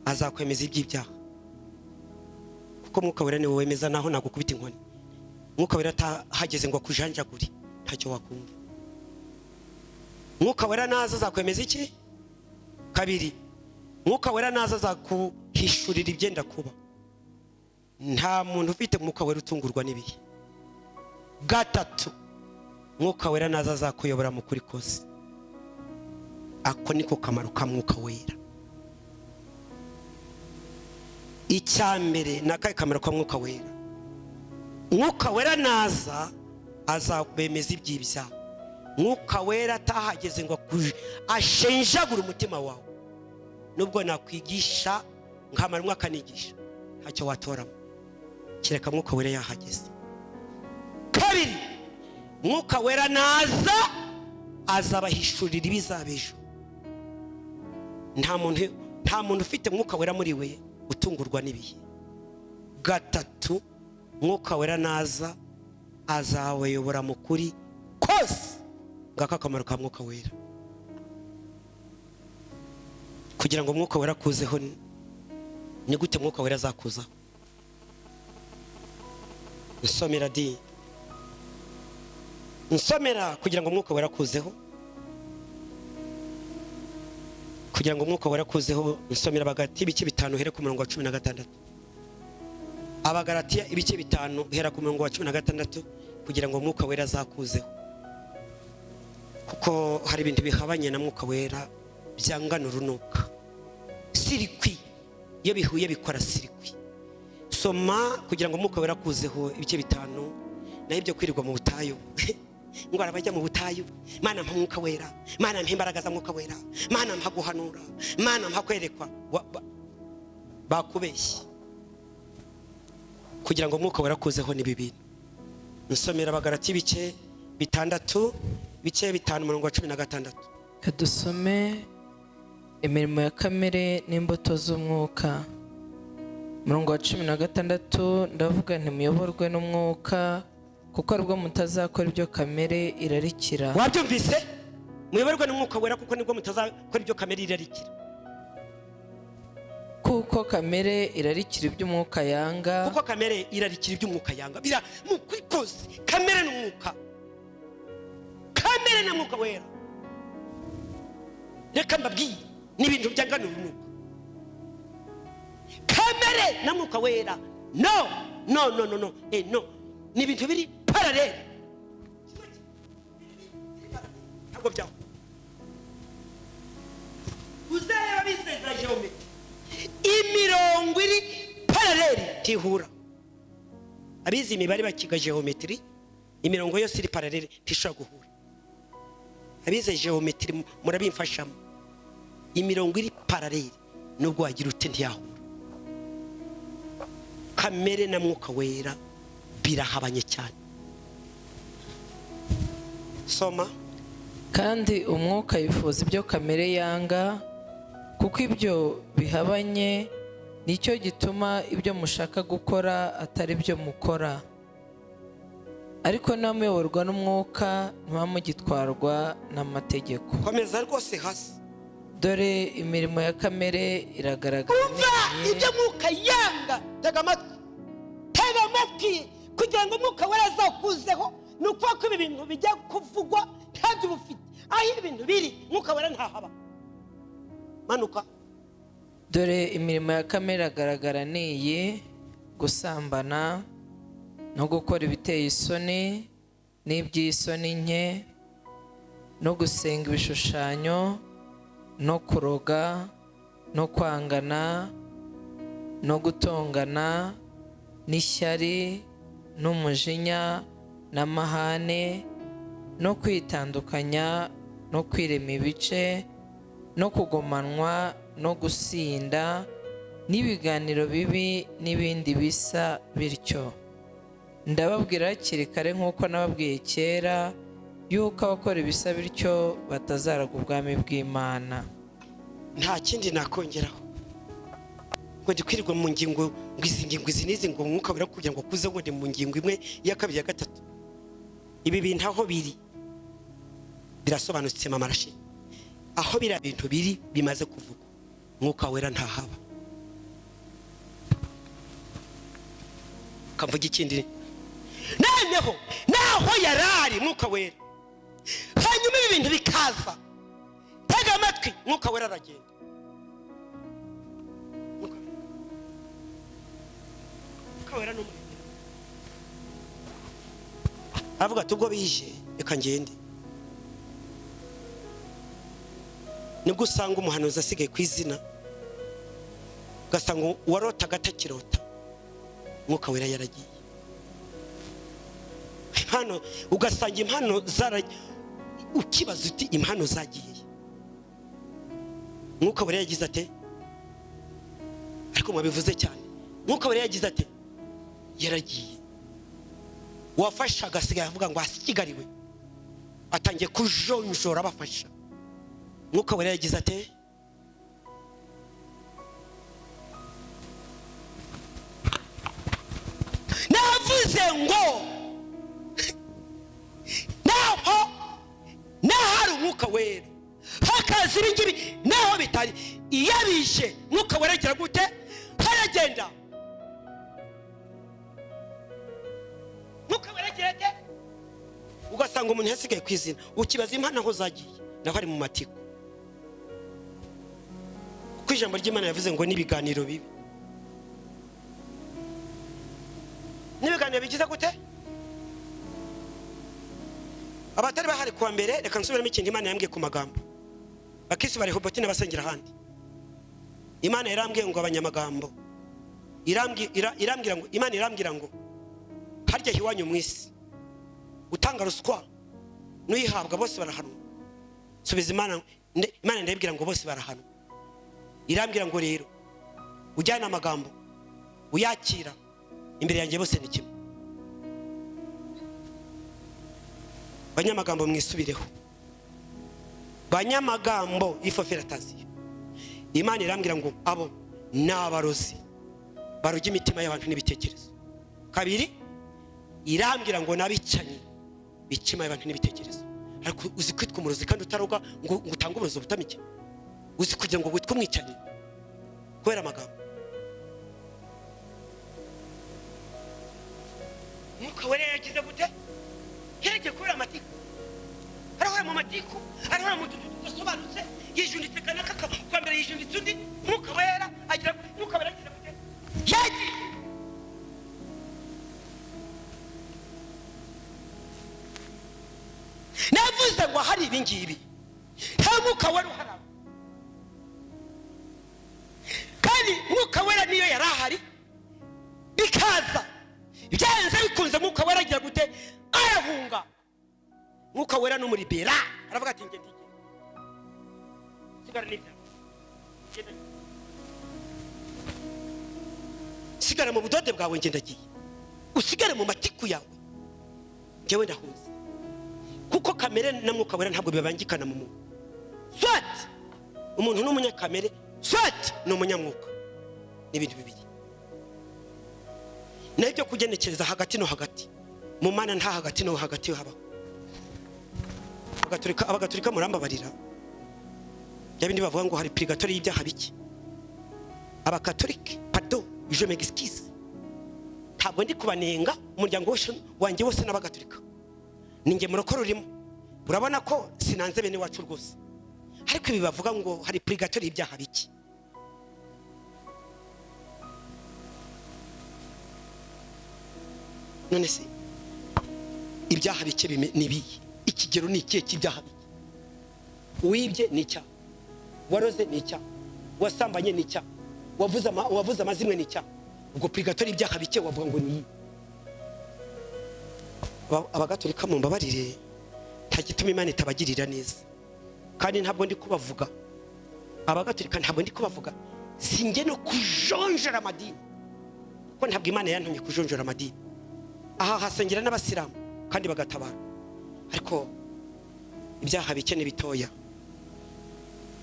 S1: azakwemeza iby'ibyaha kuko mwuka wera ni wowe wemeza naho nagukubita inkoni mwuka wera tahageze ngo akujanjagure ntacyo wakumva mwuka wera naza azakwemeza iki kabiri mwuka wera naza azakuhishurira ibyenda kuba nta muntu ufite mwuka wera utungurwa n'ibihe gatatu mwuka wera naza azakuyobora mu kuri kose ako niko kamaro ka mwuka wera icyambere nakaye kamaro ka mwuka wera mwuka wera naza azabemeza iby'ibyaha mwuka wera tahageze ngo ashenjagura umutima wawe nubwo nakwigisha nkamara umwaka nigisha ntacyo watoramo kireka mwuka wera yahageze kabiri mwuka wera naza azabahishurira ibizabejo nta muntu ufite mwuka wera muri we utungurwa n'ibihe gatatu mwuka wera naza azaweyobora mu kuri kose ngaka kamaro ka mwuka wera kugira ngo mwuka wera kuzeho ni gute mwuka wera azakuzaho nsomera kugira ngo mwuka wera kuzeho kugira ngo mwuka wera kuzeho nsomera Abagalatiya ibice 5 here ku murongo wa 16 Abagalatiya ibice 5 hera ku murongo wa 16 kugira ngo mwuka wera azakuzeho kuko hari ibintu bihabanye na mwuka wera byangana urunuka sirikwi iyo bihuye bikora sirikwi soma kugira ngo mwuka wera kuzeho ibice 5 naho ibyo kwirirwa mu butayu ngo arabajya mu butayu mana mpa mwuka wera mana mpa imbaraga za mwuka wera mana mpa guhanura mana mpa kwerekwa bakubeshye kugira ngo mwuka wera kuzeho ni bibiri nsomera Abagalatiya ibice 6 bice 5 murongo wa 16
S2: kadusome imirimo ya kamere n'imbuto z'umwuka murongo wa 16 ndavuga nti muyoborwe n'umwuka kuko aribwo mutazakora ibyo kamere irarikira
S1: wabyumvise muyoborwe n'umwuka wera kuko nibwo mutazakora ibyo kamere irarikira
S2: kuko kamere irarikira iby'umwuka yanga
S1: kuko kamere irarikira iby'umwuka yanga bira mu kwikoze kamere n'umwuka kamere na mwuka wera reka mbabwiye ni ibintu byangana urunuka kamere na mwuka wera no ni ibintu biri parallel ntabwo byaho uzareba biseza geometry imirongo iri parallel tihura abizi imibare bakiga geometry imirongo yose iri parallel tishobora guhura abize geometry murabimfashamo imirongo iri parallel nubwo wagira ute ntiyahura. Kamere na mwuka wera birahabanye cyane. Soma.
S2: kandi umwuka yifuza ibyo kamere yanga, kuko ibyo bihabanye nicyo gituma ibyo mushaka gukora atari byo mukora. Ariko namuyoborwa n'umwuka ntimamugitwarwa n'amategeko.
S1: Komeza rwose hasi.
S2: Dore imirimo ya kamere iragaragara.
S1: Umva ibyo mwuka yanga. Tega amatwi. Tega amatwi kugira ngo umwuka wera azakuzeho. Nuko ko ibi bintu bijya kuvugwa kandi bufite. Aho ibintu biri mwuka wera ntahaba. Manuka.
S2: Dore imirimo ya kamere iragaragara niyi: gusambana no gukora ibiteye isoni n'iby'isoni nke, no gusenga ibishushanyo, no kuroga, no kwangana, no gutongana, n'ishyari, n'umujinya, n'amahane, no kwitandukanya, no kwirema ibice, no kugomanwa, no gusinda, n'ibiganiro bibi n'ibindi bisa bityo. Ndababwira hakiri kare nk'uko nababwiye kera, yuko abakora ibisa bityo batazaraga ubwami bw'Imana.
S1: Nta kindi nakongeraho ngo dikwirirwa mu ngingo izi n'izi ngo umwuka wera kugira ngo kuze ngo ndi mu ngingo imwe ya kabiri ya gatatu. Ibi bintu aho biri birasobanutse mama Rashid. Aho bira bintu biri bimaze kuvugwa mwuka wera ntahaba. Kavuga ikindi noneho naho yarari mwuka wera, hanyuma ibi bintu bikaza. Tega amatwi, mwuka wera aragenda. Mwuka wera n'umurimo avuga ati ubwo bije reka ngende. Nibwo usanga umuhanuzi asigaye ku izina, ugasanga uwarota agatakirota, mwuka wera yaragiye. Impano ugasanga impano zaragiye, ukibaza uti impano zagiye. Mwuka wera yagize ate? Ariko mwabivuze cyane. Mwuka wera yagize ate? Yaragiye. Wafasha agasigaye avuga ngo asigariwe, atangiye kujonjora abafasha. Mwuka wera yagize ate? Navuze ngo naho umwuka wera hakaza ibingibi naho bitari iyabishe mwuka wera agira gute? Haragenda. Mwuka wera agira ate? Ugasanga umuntu yasigaye ku izina, ukibaza impano aho zagiye naho ari mu matiko. Kuko ijambo ry'Imana yavuze ngo n'ibiganiro bibi. N'ibiganiro bigize gute? Abatari bahari kuwa mbere reka nsubiramo ikintu Imana yambwiye ku magambo. Bakisi ba REHOBOTH n'abasengera handi. Imana yarambwiye ngo abanyamagambo. Irambwira ngo Imana irambwira ngo harya hiwanyu mu isi utanga ruswa nuyihabwa bose barahanwa. Subiza Imana ndabibwira ngo bose barahanwa. Irambwira ngo rero ujyana amagambo uyakira imbere yanjye bose ni kimwe. Banyamagambo mwisubireho. Banyamagambo ifoferatasiyo. Imana irambwira ngo abo n'abarozi baruga imitima y'abantu n'ibitekerezo. Kabiri irambwira ngo nabicanye bicima y'abantu n'ibitekerezo. Ariko uzi kwitwa umurozi kandi utaroga ngo utanga uburozi butamike. Uzi kugira ngo witwe umwicanye kubera amagambo. Mwuka wera yagize gute? Yagiye kubera amatiku. Arahora mu matiku, arahora mu tudasobanutse, yijunditse kanaka kwa mbere yijunditse undi. Mwuka wera agira mwuka wera yagize gute? Yagiye. Navuze ngo hari ibingibi nta mwuka wera uhari. Kandi mwuka wera niyo yarahari bikaza byanze bikunze mwuka wera agira gute? Arahunga. Mwuka wera no muri bera aravuga ati ngende sigara nibya. sigara mu budode bwawe ngenda giye usigare mu matiku yawe ngewe ndahunze kuko kamere na mwuka wera ntabwo bibangikana mu muntu swat umuntu n'umunyakamere swat n'umunyamwuka n'ibintu bibiri nabyo kugenekereza hagati no hagati mu mana nta hagati no hagati haba abagatolika murambabarira yabindi bavuga ngo hari purgatori y'ibyaha biki abakatolike pardon je m'excuse ntabwo ndi kubanenga umuryango wanjye wose n'abagatolika ninge murokoro urimo urabona ko sinanze bene wacu rwose ariko ibi bavuga ngo hari purgatori y'ibyaha biki none se ibyaha bike nibi ikigero ni ikihe cy'ibyaha bike wibye ni icyaha waroze ni icyaha wasambanye ni icyaha wavuze amazimwe ni icyaha ubwo purgatori y'ibyaha bike wavuga ngo ni abagatolika mu mbabarire nta gituma Imana itabagirira neza kandi ntabwo ndi kubavuga abagatolika ntabwo ndi kubavuga singe no kujonjora amadini ko ntabwo Imana yantumye kujonjora amadini aha hasengera n'abasilamu kandi bagatabara ariko ibyaha bike ni bitoya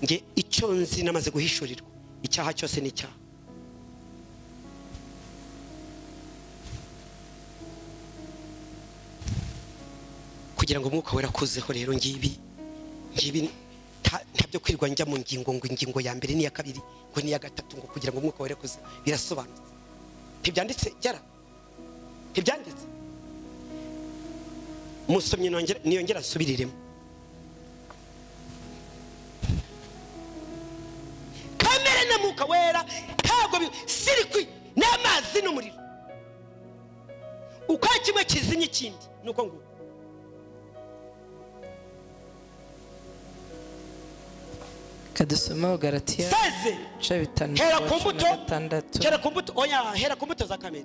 S1: nge icyo nzi namaze guhishurirwa icyaha cyose ni icyaha kugira ngo umwuka wera kuzeho rero ngibi ntabyo kwirwa njya mu ngingo ngo ingingo ya mbere n'iya kabiri ngo n'iya gatatu ngo kugira ngo umwuka wera kuze birasobanutse ntibyanditse jara ntibyanditse musomye niyongera asubiriremo kamere na mwuka wera ntabwo sirikwi n'amazi n'umuriro uko kimwe kizimye ikindi nuko ngo
S2: kadusoma Galatiya
S1: hera ku mbuto oya hera ku mbuto za kamere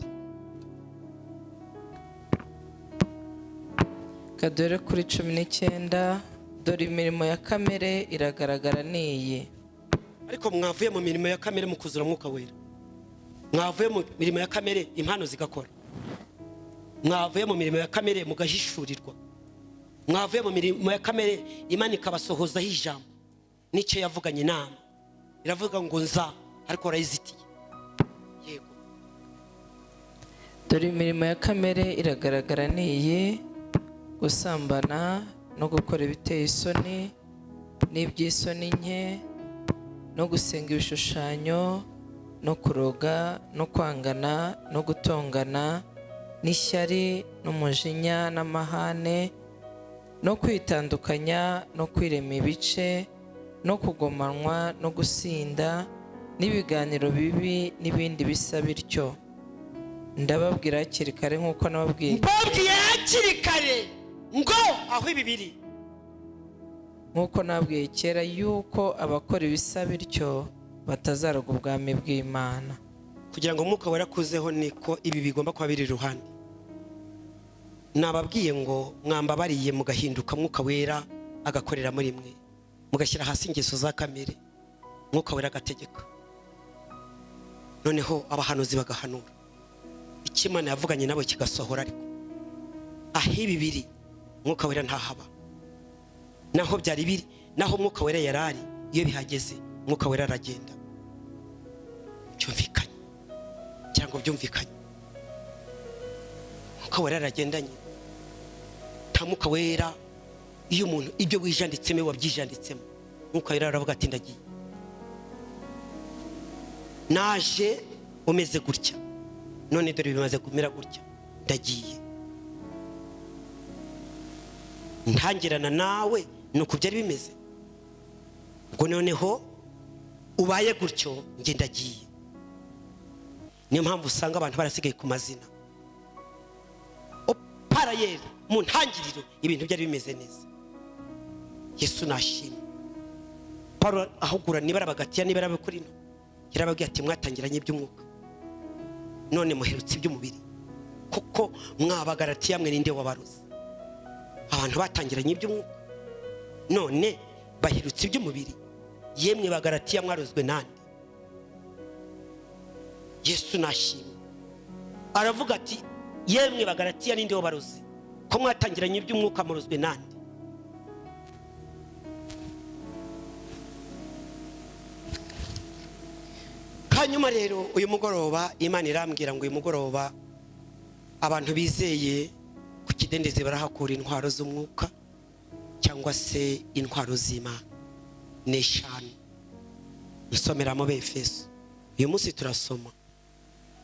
S2: kadore kuri 19 dore imirimo ya kamere iragaragara niyi
S1: ariko mwavuye mu mirimo ya kamere mu kuzura mwuka wera mwavuye mu mirimo ya kamere impano zigakora mwavuye mu mirimo ya kamere mugahishurirwa mwavuye mu mirimo ya kamere Imana ikabasohozaho ijambo nicyo yavuganye inama iravuga ngo nza ariko urayizitiye yego
S2: dore imirimo ya kamere iragaragara niyi gusambana no gukora ibiteye isoni n'iby'isoni nke no gusenga ibishushanyo no kuroga no kwangana no gutongana n'ishyari n'umujinya n'amahane no kwitandukanya no kwirema ibice no kugomanwa no gusinda n'ibiganiro bibi n'ibindi bisa bityo ndababwira hakiri kare nk'uko nababwiye
S1: hakiri kare ngo aho ibi biri
S2: nk'uko nabwiye kera yuko abakora ibisa bityo batazaraga ubwami bw'Imana
S1: kugira ngo umwuka wera kuzeho niko ibi bigomba kuba biri iruhande nababwiye ngo mwambabariye mugahinduka mwuka wera agakorera muri mwe mugashyira hasi ingeso za kamere mwuka wera agategeka noneho abahanuzi bagahanura ikimana yavuganye nabo kigasohora ariko aho ibi biri mwuka wera ntahaba naho byari biri naho mwuka wera yarari iyo bihageze mwuka wera aragenda byumvikanye cyangwa byumvikanye mwuka wera aragendanye nta mwuka wera iyo umuntu ibyo wijanditsemo wabyijanditsemo mwuka wera aravuga ati ndagiye naje umeze gutya none dore bimaze kumera gutya ndagiye ntangirana nawe nuko byari bimeze ngo noneho ubaye gutyo nge ndagiye niyo mpamvu usanga abantu barasigaye ku mazina parayeri mu ntangiriro ibintu byari bimeze neza Yesu nashimye Paulo ahugura niba arabagatiya niba arabakorino yarababwiye ati mwatangiranye iby'umwuka none muherutse iby'umubiri kuko mwabagaratiya mwe ninde wabaruze abantu batangiranye iby'umwuka none baherutse iby'umubiri yemwe bagaratiya mwarozwe nande Yesu nashimye aravuga ati yemwe bagalatiya ninde wabarozi ko mwatangiranye iby'umwuka murozwe nande. Hanyuma rero uyu mugoroba Imana irambwira ngo uyu mugoroba abantu bizeye ku kidendezi barahakura intwaro z'umwuka cyangwa se intwaro z'Imana n'eshanu. Nsomera mu Befeso uyu munsi turasoma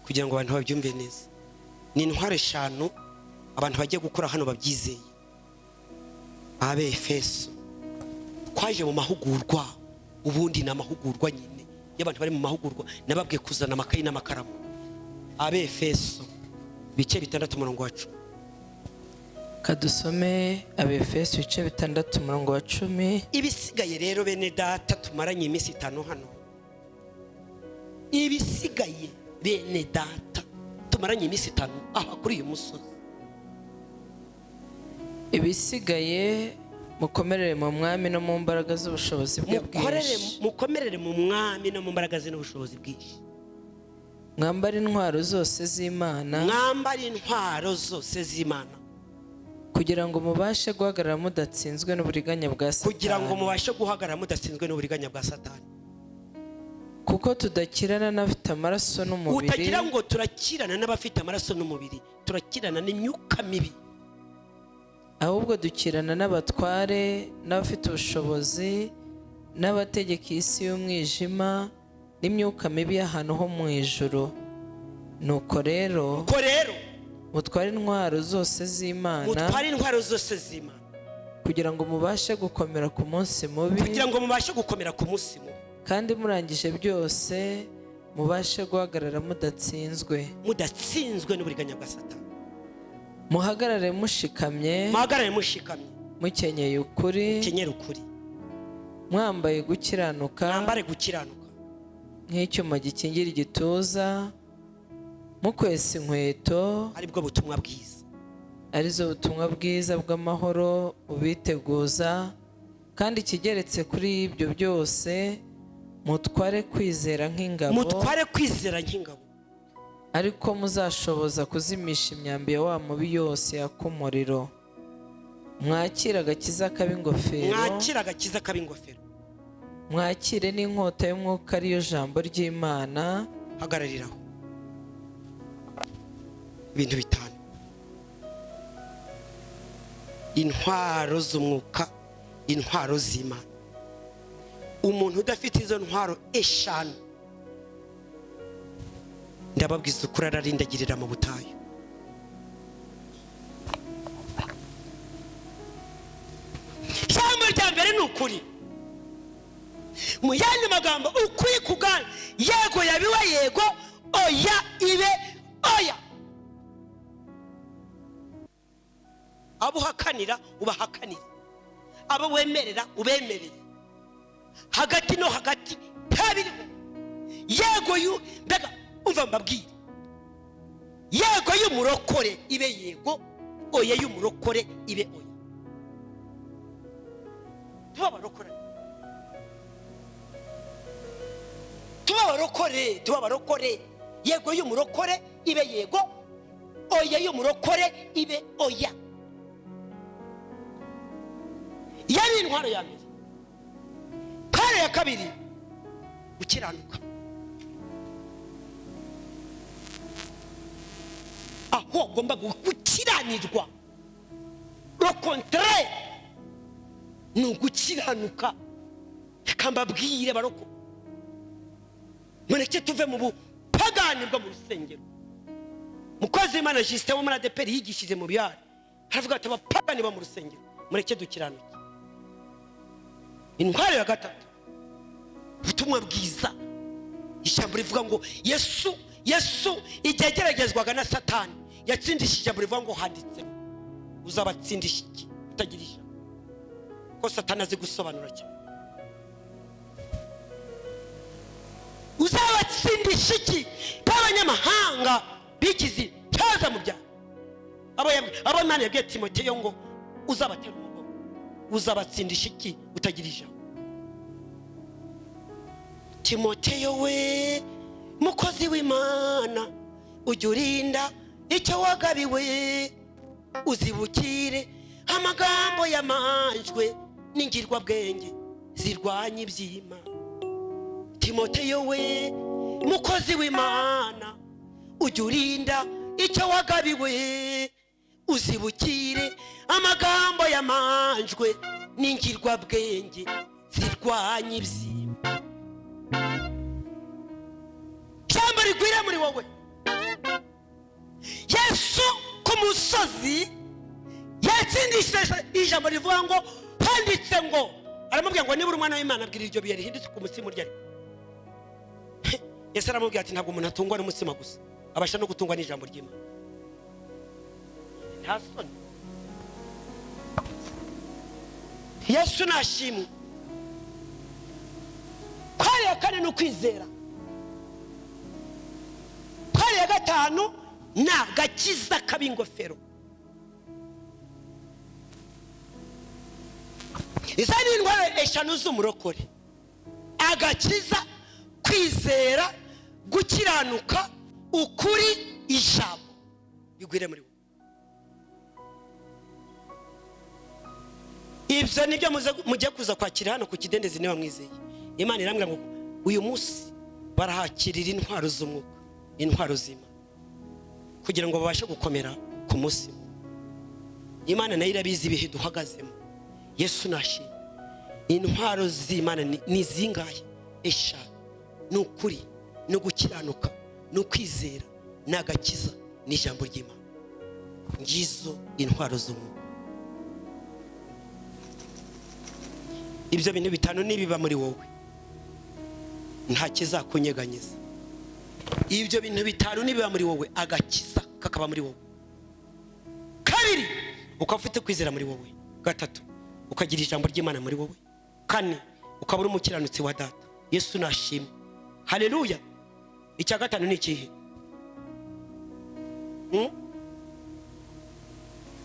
S1: kugira ngo abantu babyumve neza. Ni intwaro eshanu abantu bagiye gukora hano babyizeye. Abefeso twaje mu mahugurwa, ubundi na mahugurwa nyine y'abantu bari mu mahugurwa nababwiye kuzana amakayi n'amakaramu. Abefeso bice 6 umurongo wa 10.
S2: Kadusome Abefeso bice 6 umurongo wa 10.
S1: Ibisigaye rero bene data tumaranye iminsi 5 hano. Ibisigaye bene data tumaranye iminsi 5 aha kuri uyu musozi.
S2: Ibisigaye mukomerere mu mwami no mu mbaraga z'ubushobozi bwe bwinshi.
S1: Mukomerere mu mwami no mu mbaraga z'ubushobozi bwinshi.
S2: Mwambara intwaro zose z'Imana.
S1: Mwambara intwaro zose z'Imana.
S2: Kugira ngo mubashe guhagarara mudatsinzwe n'uburiganya bwa Satani.
S1: Kugira ngo mubashe guhagarara mudatsinzwe n'uburiganya bwa Satani.
S2: Kuko tudakirana n'abafite amaraso n'umubiri.
S1: Utagira ngo turakirana n'abafite amaraso n'umubiri, turakirana n'imyuka mibi.
S2: Ahubwo dukirana n'abatware n'abafite ubushobozi n'abategeka isi y'umwijima n'imyuka mibi y'ahantu ho mu ijuru. Nuko rero mutware intwaro zose z'Imana.
S1: Mutware intwaro zose z'Imana
S2: kugira ngo mubashe gukomera ku munsi mubi.
S1: Kugira ngo mubashe gukomera ku munsi mubi.
S2: Kandi murangije byose mubashe guhagarara mudatsinzwe.
S1: Mudatsinzwe n'uburiganya bwa Satani.
S2: Muhagarare mushikamye. Mukenyeye ukuri.
S1: Kenyera ukuri.
S2: Mwambaye gukiranuka.
S1: Mwambare gukiranuka.
S2: Nk'icyuma gikingira igituza. Mukwesa inkweto.
S1: Aribwo butumwa bwiza.
S2: Arizo butumwa bwiza bw'amahoro ubiteguza. Kandi kigeretse kuri ibyo byose mutware kwizera nk'ingabo.
S1: Mutware kwizera nk'ingabo.
S2: Ariko muzashoboza kuzimisha imyambi ya wa mubi yose yakumuriro. Mwakira agakiza k'ab'ingofero.
S1: Mwakira agakiza k'ab'ingofero.
S2: Mwakire n'inkota y'umwuka ariyo jambo ry'Imana.
S1: Hagarariraho ibintu 5. Intwaro z'umwuka, intwaro z'Imana. Umuntu udafite izo ntwaro eshanu ndababwiza ukuri ararindagirira mu butayu. Jambo rya mbere ni ukuri. Mu yandi magambo ukuri kugana yego yabiwe yego, oya ibe oya. Abo hakanira ubahakanira, abo wemerera ubemerere. Hagati no hagati kabiri yego yu mbega umva mbabwire. Yego y'umurokore ibe yego, oya y'umurokore ibe oya. Tuba barokore. Yego y'umurokore ibe yego, oya y'umurokore ibe oya. Yari intwaro ya mbere. Kare ya kabiri gukiranuka. Aho gomba gukiranirwa. Le contraire ni ugukiranuka. Kambabwire baroko. Mureke tuve mu bupagani bwo mu rusengero. Mukozi Imana Justin wo muri ADPR yigishije mu byaro. Haravuga ati abapagani bo mu rusengero. Mureke dukiranuke. Intwaro ya gatatu ubutumwa bwiza. Ijambo rivuga ngo Yesu igegeragezwaga na Satani yatsindishije. Ijambo rivuga ngo handitse uzabatsindisha iki utagirisha ko Satani azi gusobanura cyane. Uzabatsindisha iki b'abanyamahanga bigize cyaza mu bya abo Imana yabwiye Timoteyo ngo uzabatera umugongo. Uzabatsindisha iki utagirisha. Timoteyo we mukozi w'Imana ujya urinda icyo wagabiwe uzibukire amagambo yamanjwe n'ingirwabwenge zirwanya ibyima. Timoteyo we mukozi w'Imana ujya urinda icyo wagabiwe uzibukire amagambo yamanjwe n'ingirwabwenge zirwanya ibyima. Ijambo rigwira muri wowe. Yesu ku musozi yatsindishije ijambo rivuga ngo handitse ngo, aramubwira ngo nibura umwana w'Imana abwira iryo biye rihindutse ku mutsima urya. Yesu aramubwira ati ntabwo umuntu atungwa n'umutsima gusa, abasha no gutungwa n'ijambo ry'Imana. Ntasoni. Yesu nashimwe. Kwari ya kane no kwizera. Kwari ya gatanu na gakiza kabingofero. Iza ni indwara eshanu z'umurokore: agakiza, kwizera, gukiranuka, ukuri, ijambo. Bigwire muri wowe. Ibyo nibyo mujye kuza kwakira hano ku kidendezi niba mwizeye. Imana irambwira ngo uyu munsi barahakirira intwaro z'umwuka, intwaro z'Imana, kugira ngo babashe gukomera ku munsi. Imana nayo irabizi ibihe duhagazemo. Yesu nashi intwaro z'Imana ni zingahe? Eshanu: n'ukuri, no gukiranuka, no kwizera, n'agakiza, n'ijambo ry'Imana. Ngizo intwaro z'umwuka. Ibyo bintu bitanu nibiba muri wowe nta kizakunyeganyeza. Ibyo bintu bitanu nibiba muri wowe, agakiza kakaba muri wowe. Kabiri, ukafite kwizera muri wowe. Gatatu, ukagira ijambo ry'Imana muri wowe. Kane, ukabura umukiranutsi wa data. Yesu nashimwe. Haleluya. Icya gatanu ni ikihe?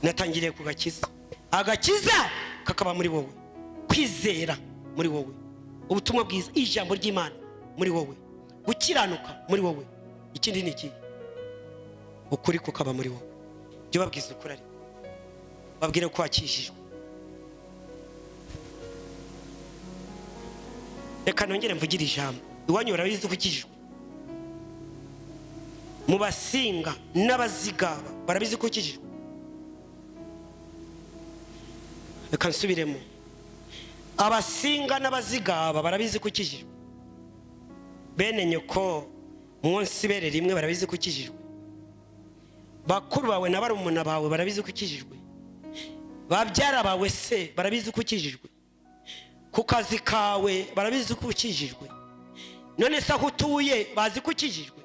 S1: Natangiriye ku gakiza. Agakiza kakaba muri wowe. Kwizera muri wowe. Ubutumwa bwiza, ijambo ry'Imana muri wowe. Gukiranuka muri wowe. Ikindi ni iki? Ukuri kukaba muri wowe. Byo babwiza ukuri ari. Babwire ko wakishijwe. Reka nongere mvugire ijambo. Iwanyu barabizi ukijijwe. Mu basinga n'abazigaba barabizi ko ukijijwe. Reka nsubiremo. Abasinga n'abazigaba barabizi ko ukijijwe. Bene nyoko mwonsi bere rimwe barabizi ko ukijijwe. Bakuru bawe na barumuna bawe barabizi ko ukijijwe. Babyara bawe se barabizi ko ukijijwe. Ku kazi kawe barabizi ko ukijijwe. None se aho utuye bazi ko ukijijwe.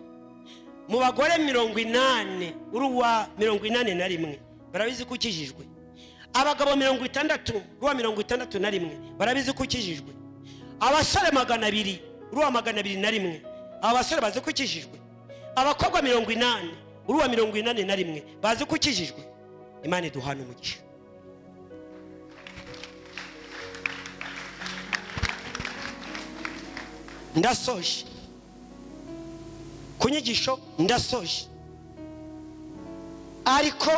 S1: Mu bagore 80 uruwa 81 barabizi ko ukijijwe. Abagabo 60 uruwa 61 barabizi ko ukijijwe. Abasore 200 uruwa 201 abasore bazi ko ukijijwe. Abakobwa 80 uruwa 81 bazi ko ukijijwe. Imana iduhana umugisha. Ndasoje kunyigisho, ndasoje. Ariko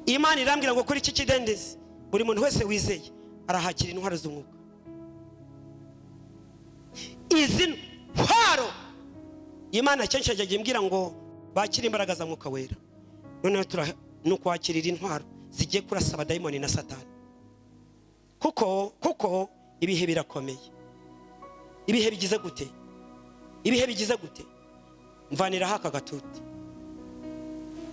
S1: Imana irambwira ngo kuri iki kidendezi buri muntu wese wizeye arahakira intwaro z'umwuka. Izi ntwaro Imana cyensha yagiye imbwira ngo bakira imbaraga za Mwuka Wera. None nuko wakirira intwaro zigiye kurasa abadayimoni na Satani. Kuko ibihe birakomeye. Ibihe bigize gute? Ibihe bigize gute? Mvanira haka gatuti.